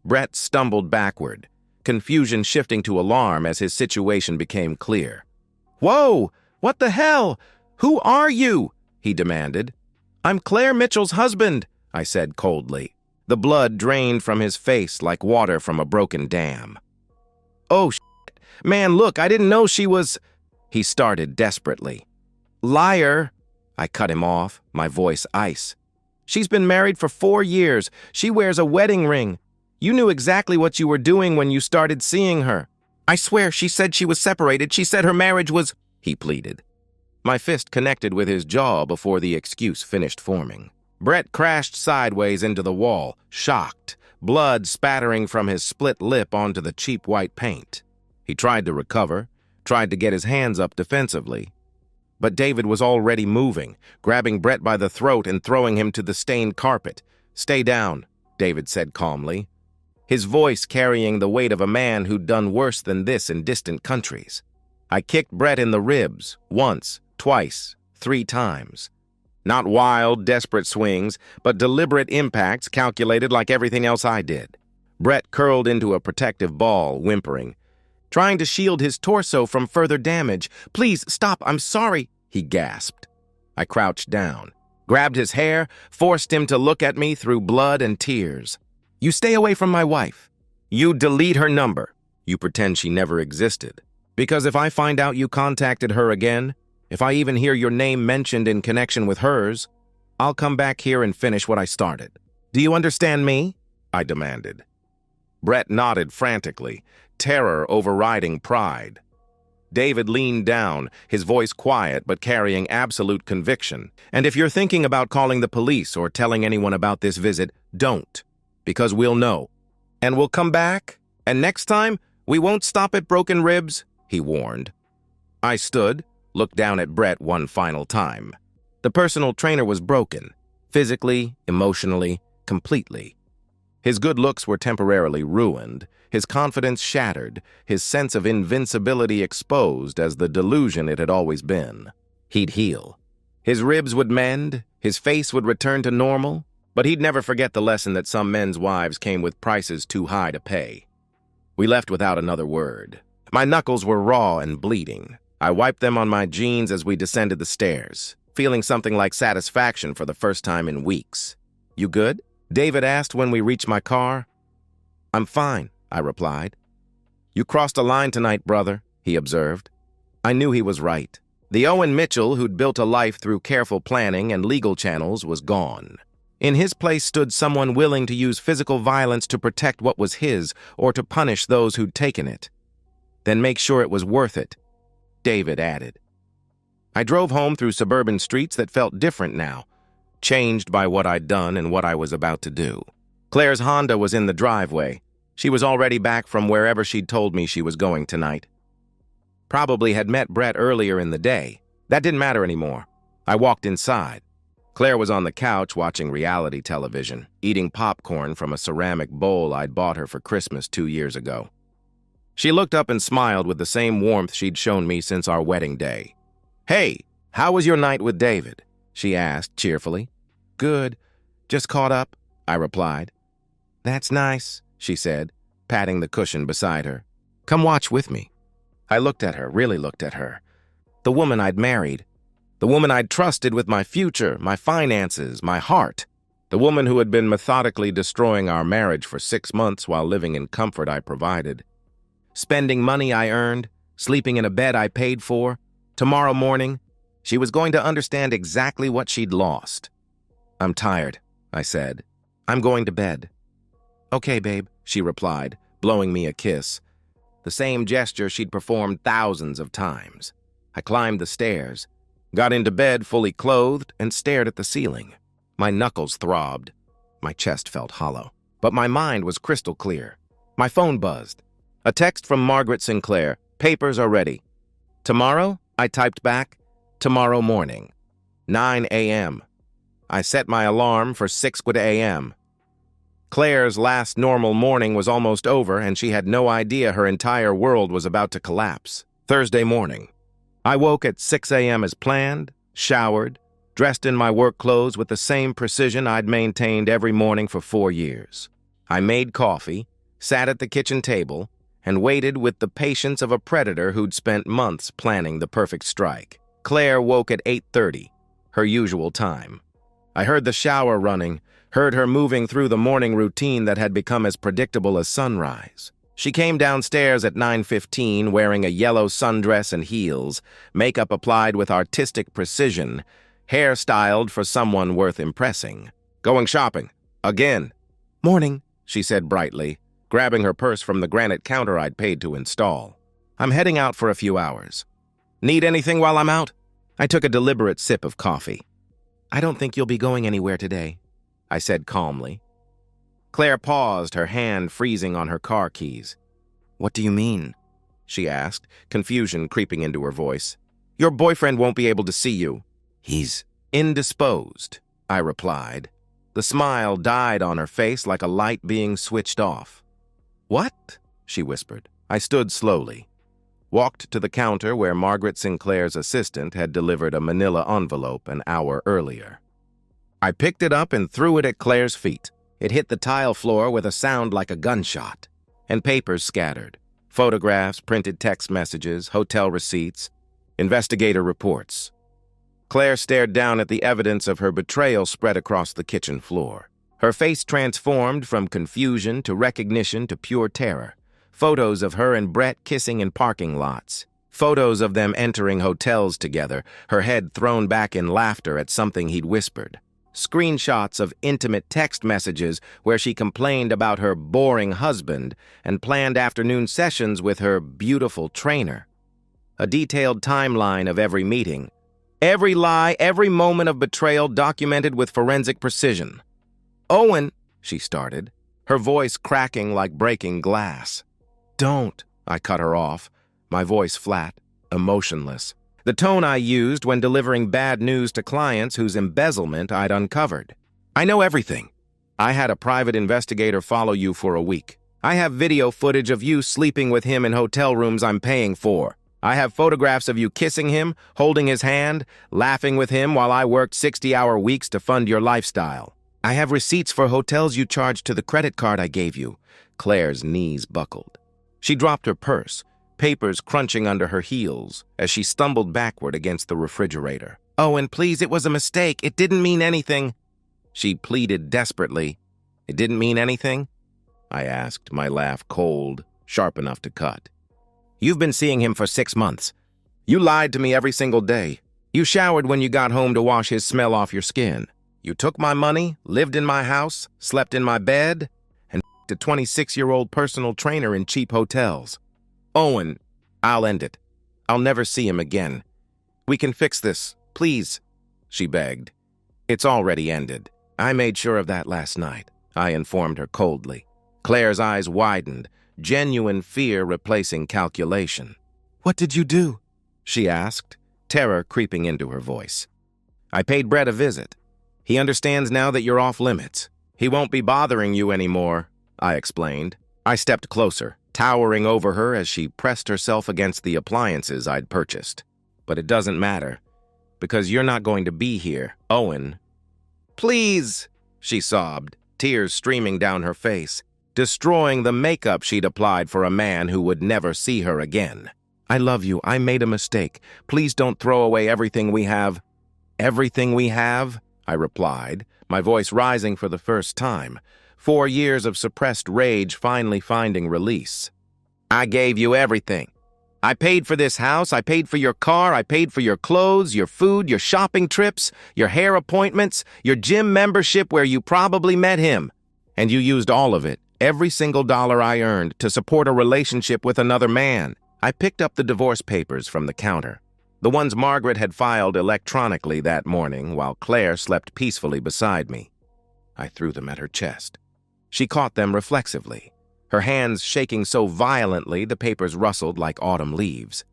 Brett stumbled backward, confusion shifting to alarm as his situation became clear. "Whoa! What the hell? Who are you?" he demanded. "I'm Claire Mitchell's husband," I said coldly. The blood drained from his face like water from a broken dam. "Oh, shit. Man, look, I didn't know she was—" he started desperately. "Liar!" I cut him off, my voice ice. "She's been married for 4 years. She wears a wedding ring. You knew exactly what you were doing when you started seeing her. I swear she said she was separated. She said her marriage was—" he pleaded. My fist connected with his jaw before the excuse finished forming. Brett crashed sideways into the wall, shocked, blood spattering from his split lip onto the cheap white paint. He tried to recover, tried to get his hands up defensively. But David was already moving, grabbing Brett by the throat and throwing him to the stained carpet. "Stay down," David said calmly, his voice carrying the weight of a man who'd done worse than this in distant countries. I kicked Brett in the ribs, once, twice, 3 times. Not wild, desperate swings, but deliberate impacts calculated like everything else I did. Brett curled into a protective ball, whimpering, trying to shield his torso from further damage. "Please, stop, I'm sorry," he gasped. I crouched down, grabbed his hair, forced him to look at me through blood and tears. "You stay away from my wife. You delete her number. You pretend she never existed. Because if I find out you contacted her again, if I even hear your name mentioned in connection with hers, I'll come back here and finish what I started. Do you understand me?" I demanded. Brett nodded frantically, terror overriding pride. David leaned down, his voice quiet but carrying absolute conviction. "And if you're thinking about calling the police or telling anyone about this visit, don't. Because we'll know. And we'll come back, and next time, we won't stop at broken ribs," he warned. I stood, looked down at Brett one final time. The personal trainer was broken, physically, emotionally, completely. His good looks were temporarily ruined, his confidence shattered, his sense of invincibility exposed as the delusion it had always been. He'd heal. His ribs would mend, his face would return to normal, but he'd never forget the lesson that some men's wives came with prices too high to pay. We left without another word. My knuckles were raw and bleeding. I wiped them on my jeans as we descended the stairs, feeling something like satisfaction for the first time in weeks. "You good?" David asked when we reached my car. "I'm fine," I replied. "You crossed a line tonight, brother," he observed. I knew he was right. The Owen Mitchell who'd built a life through careful planning and legal channels was gone. In his place stood someone willing to use physical violence to protect what was his or to punish those who'd taken it. "Then make sure it was worth it," David added. I drove home through suburban streets that felt different now, changed by what I'd done and what I was about to do. Claire's Honda was in the driveway. She was already back from wherever she'd told me she was going tonight. Probably had met Brett earlier in the day. That didn't matter anymore. I walked inside. Claire was on the couch watching reality television, eating popcorn from a ceramic bowl I'd bought her for Christmas 2 years ago. She looked up and smiled with the same warmth she'd shown me since our wedding day. "Hey, how was your night with David?" she asked cheerfully. "Good. Just caught up," I replied. "That's nice," she said, patting the cushion beside her. "Come watch with me." I looked at her, really looked at her. The woman I'd married. The woman I'd trusted with my future, my finances, my heart. The woman who had been methodically destroying our marriage for 6 months while living in comfort I provided. Spending money I earned, sleeping in a bed I paid for. Tomorrow morning, she was going to understand exactly what she'd lost. "I'm tired," I said. "I'm going to bed." "Okay, babe," she replied, blowing me a kiss. The same gesture she'd performed thousands of times. I climbed the stairs, got into bed fully clothed, and stared at the ceiling. My knuckles throbbed. My chest felt hollow. But my mind was crystal clear. My phone buzzed. A text from Margaret Sinclair. "Papers are ready." "Tomorrow?" I typed back. "Tomorrow morning. 9 a.m. I set my alarm for 6 a.m. Claire's last normal morning was almost over, and she had no idea her entire world was about to collapse. Thursday morning. I woke at 6 a.m. as planned, showered, dressed in my work clothes with the same precision I'd maintained every morning for 4 years. I made coffee, sat at the kitchen table, and waited with the patience of a predator who'd spent months planning the perfect strike. Claire woke at 8:30, her usual time. I heard the shower running, heard her moving through the morning routine that had become as predictable as sunrise. She came downstairs at 9:15 wearing a yellow sundress and heels, makeup applied with artistic precision, hair styled for someone worth impressing. "Going shopping. Again." "Morning," she said brightly, grabbing her purse from the granite counter I'd paid to install. "I'm heading out for a few hours. Need anything while I'm out?" I took a deliberate sip of coffee. "I don't think you'll be going anywhere today," I said calmly. Claire paused, her hand freezing on her car keys. "What do you mean?" she asked, confusion creeping into her voice. "Your boyfriend won't be able to see you." "He's indisposed," I replied. The smile died on her face like a light being switched off. "What?" she whispered. I stood slowly, walked to the counter where Margaret Sinclair's assistant had delivered a manila envelope an hour earlier. I picked it up and threw it at Claire's feet. It hit the tile floor with a sound like a gunshot, and papers scattered. Photographs, printed text messages, hotel receipts, investigator reports. Claire stared down at the evidence of her betrayal spread across the kitchen floor. Her face transformed from confusion to recognition to pure terror. Photos of her and Brett kissing in parking lots. Photos of them entering hotels together, her head thrown back in laughter at something he'd whispered. Screenshots of intimate text messages where she complained about her boring husband and planned afternoon sessions with her beautiful trainer. A detailed timeline of every meeting. Every lie, every moment of betrayal documented with forensic precision. "Owen," she started, her voice cracking like breaking glass. "Don't," I cut her off, my voice flat, emotionless. The tone I used when delivering bad news to clients whose embezzlement I'd uncovered. "I know everything. I had a private investigator follow you for a week. I have video footage of you sleeping with him in hotel rooms I'm paying for. I have photographs of you kissing him, holding his hand, laughing with him while I worked 60-hour weeks to fund your lifestyle. I have receipts for hotels you charged to the credit card I gave you. Claire's knees buckled. She dropped her purse, papers crunching under her heels as she stumbled backward against the refrigerator. "Owen, please, it was a mistake. It didn't mean anything," she pleaded desperately. "It didn't mean anything?" I asked, my laugh cold, sharp enough to cut. "You've been seeing him for 6 months. You lied to me every single day. You showered when you got home to wash his smell off your skin. You took my money, lived in my house, slept in my bed, and a 26-year-old personal trainer in cheap hotels. Owen, I'll end it. I'll never see him again. We can fix this, please," she begged. "It's already ended. I made sure of that last night," I informed her coldly. Claire's eyes widened, genuine fear replacing calculation. "What did you do?" she asked, terror creeping into her voice. "I paid Brett a visit. He understands now that you're off limits. He won't be bothering you anymore," I explained. I stepped closer, towering over her as she pressed herself against the appliances I'd purchased. "But it doesn't matter, because you're not going to be here, Owen." "Please," she sobbed, tears streaming down her face, destroying the makeup she'd applied for a man who would never see her again. "I love you. I made a mistake. Please don't throw away everything we have." "Everything we have?" I replied, my voice rising for the first time, 4 years of suppressed rage finally finding release. "I gave you everything. I paid for this house, I paid for your car, I paid for your clothes, your food, your shopping trips, your hair appointments, your gym membership where you probably met him. And you used all of it, every single dollar I earned, to support a relationship with another man." I picked up the divorce papers from the counter, the ones Margaret had filed electronically that morning while Claire slept peacefully beside me. I threw them at her chest. She caught them reflexively, her hands shaking so violently the papers rustled like autumn leaves.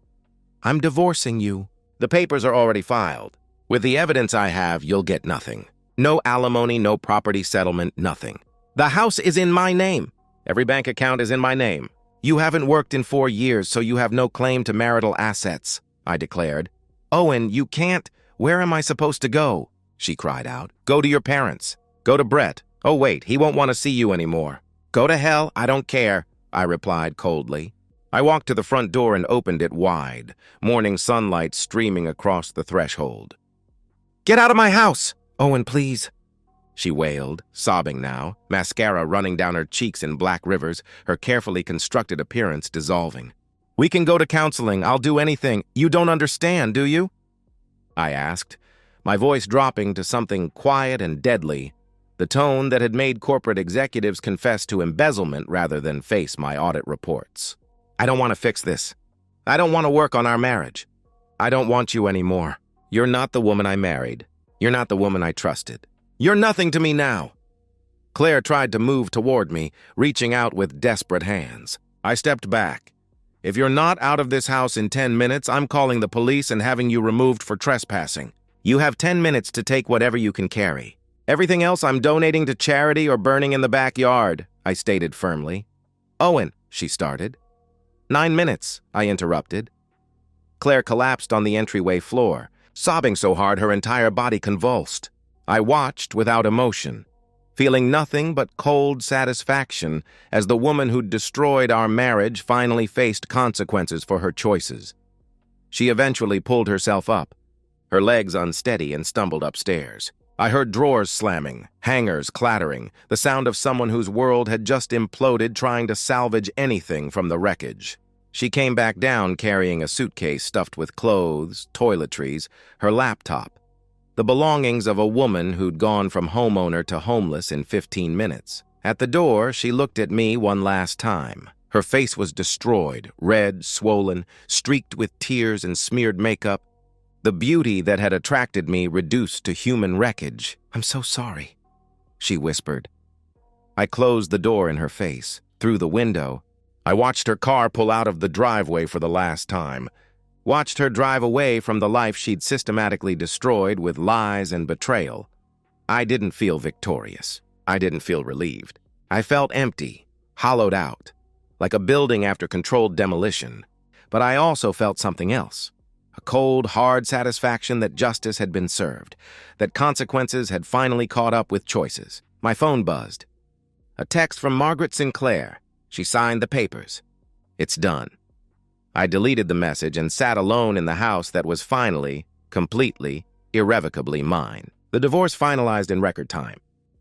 "I'm divorcing you." "The papers are already filed. With the evidence I have, you'll get nothing. No alimony, no property settlement, nothing. The house is in my name. Every bank account is in my name. You haven't worked in 4 years, so you have no claim to marital assets," I declared. "Owen, you can't. Where am I supposed to go?" she cried out. "Go to your parents. Go to Brett. Oh, wait, he won't want to see you anymore." "Go to hell, I don't care," I replied coldly. I walked to the front door and opened it wide, morning sunlight streaming across the threshold. "Get out of my house! Owen, please," she wailed, sobbing now, mascara running down her cheeks in black rivers, her carefully constructed appearance dissolving. "We can go to counseling. I'll do anything. You don't understand, do you?" I asked, my voice dropping to something quiet and deadly, the tone that had made corporate executives confess to embezzlement rather than face my audit reports. "I don't want to fix this. I don't want to work on our marriage. I don't want you anymore. You're not the woman I married. You're not the woman I trusted. You're nothing to me now." Claire tried to move toward me, reaching out with desperate hands. I stepped back. "If you're not out of this house in 10 minutes, I'm calling the police and having you removed for trespassing. You have 10 minutes to take whatever you can carry. Everything else I'm donating to charity or burning in the backyard," I stated firmly. "Owen," she started. 9 minutes, I interrupted. Claire collapsed on the entryway floor, sobbing so hard her entire body convulsed. I watched without emotion, feeling nothing but cold satisfaction as the woman who'd destroyed our marriage finally faced consequences for her choices. She eventually pulled herself up, her legs unsteady, and stumbled upstairs. I heard drawers slamming, hangers clattering, the sound of someone whose world had just imploded trying to salvage anything from the wreckage. She came back down carrying a suitcase stuffed with clothes, toiletries, her laptop, the belongings of a woman who'd gone from homeowner to homeless in 15 minutes. At the door, she looked at me one last time. Her face was destroyed, red, swollen, streaked with tears and smeared makeup. The beauty that had attracted me reduced to human wreckage. "I'm so sorry," she whispered. I closed the door in her face. Through the window, I watched her car pull out of the driveway for the last time, watched her drive away from the life she'd systematically destroyed with lies and betrayal. I didn't feel victorious. I didn't feel relieved. I felt empty, hollowed out, like a building after controlled demolition. but I also felt something else. A cold, hard satisfaction that justice had been served, that consequences had finally caught up with choices. My phone buzzed. A text from Margaret Sinclair. She signed the papers. It's done. I deleted the message and sat alone in the house that was finally, completely, irrevocably mine. The divorce finalized in record time.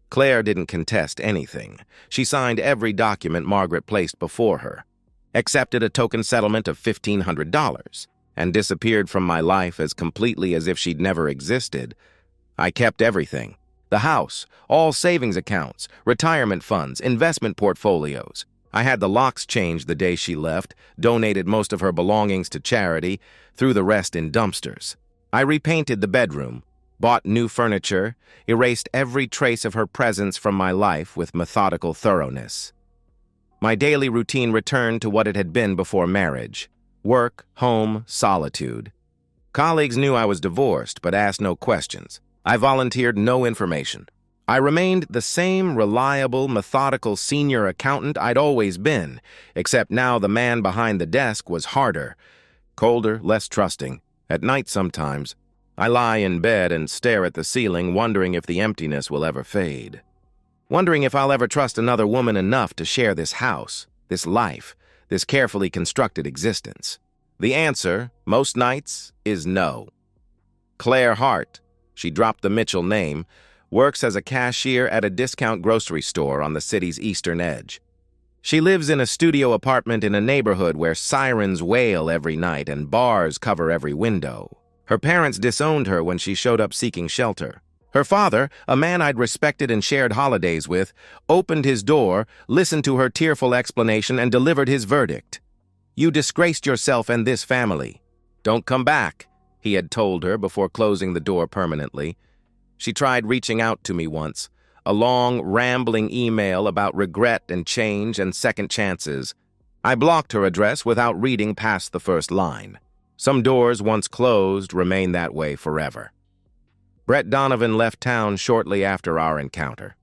Claire didn't contest anything. She signed every document Margaret placed before her, accepted a token settlement of $1,500, and disappeared from my life as completely as if she'd never existed. I kept everything. The house, all savings accounts, retirement funds, investment portfolios. I had the locks changed the day she left, donated most of her belongings to charity, threw the rest in dumpsters. I repainted the bedroom, bought new furniture, erased every trace of her presence from my life with methodical thoroughness. My daily routine returned to what it had been before marriage. Work, home, solitude. Colleagues knew I was divorced, but asked no questions. I volunteered no information. I remained the same reliable, methodical senior accountant I'd always been, except now the man behind the desk was harder, colder, less trusting. At night sometimes, I lie in bed and stare at the ceiling, wondering if the emptiness will ever fade. Wondering if I'll ever trust another woman enough to share this house, this life, this carefully constructed existence. The answer, most nights, is no. Claire Hart, she dropped the Mitchell name, works as a cashier at a discount grocery store on the city's eastern edge. She lives in a studio apartment in a neighborhood where sirens wail every night and bars cover every window. Her parents disowned her when she showed up seeking shelter. Her father, a man I'd respected and shared holidays with, opened his door, listened to her tearful explanation, and delivered his verdict. "You disgraced yourself and this family. Don't come back," he had told her before closing the door permanently. She tried reaching out to me once, a long, rambling email about regret and change and second chances. I blocked her address without reading past the first line. Some doors, once closed, remain that way forever. Brett Donovan left town shortly after our encounter.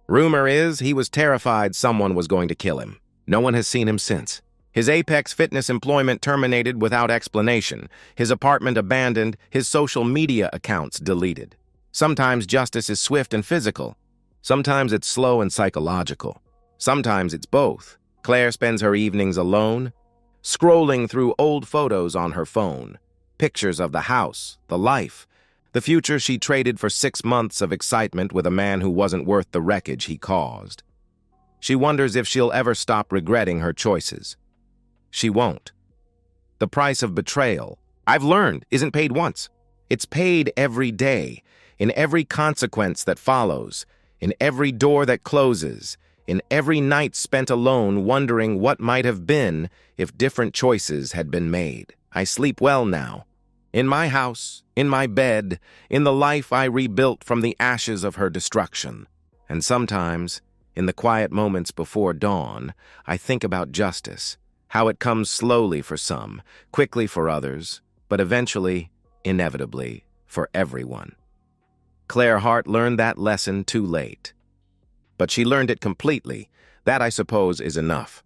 Rumor is he was terrified someone was going to kill him. No one has seen him since. His Apex Fitness employment terminated without explanation, his apartment abandoned, his social media accounts deleted. Sometimes justice is swift and physical. Sometimes it's slow and psychological. Sometimes it's both. Claire spends her evenings alone, scrolling through old photos on her phone, pictures of the house, the life, the future she traded for 6 months of excitement with a man who wasn't worth the wreckage he caused. She wonders if she'll ever stop regretting her choices. She won't. The price of betrayal, I've learned, isn't paid once. It's paid every day, in every consequence that follows, in every door that closes, in every night spent alone wondering what might have been if different choices had been made. I sleep well now. In my house, in my bed, in the life I rebuilt from the ashes of her destruction. And sometimes, in the quiet moments before dawn, I think about justice, how it comes slowly for some, quickly for others, but eventually, inevitably, for everyone. Claire Hart learned that lesson too late. But she learned it completely. That, I suppose, is enough.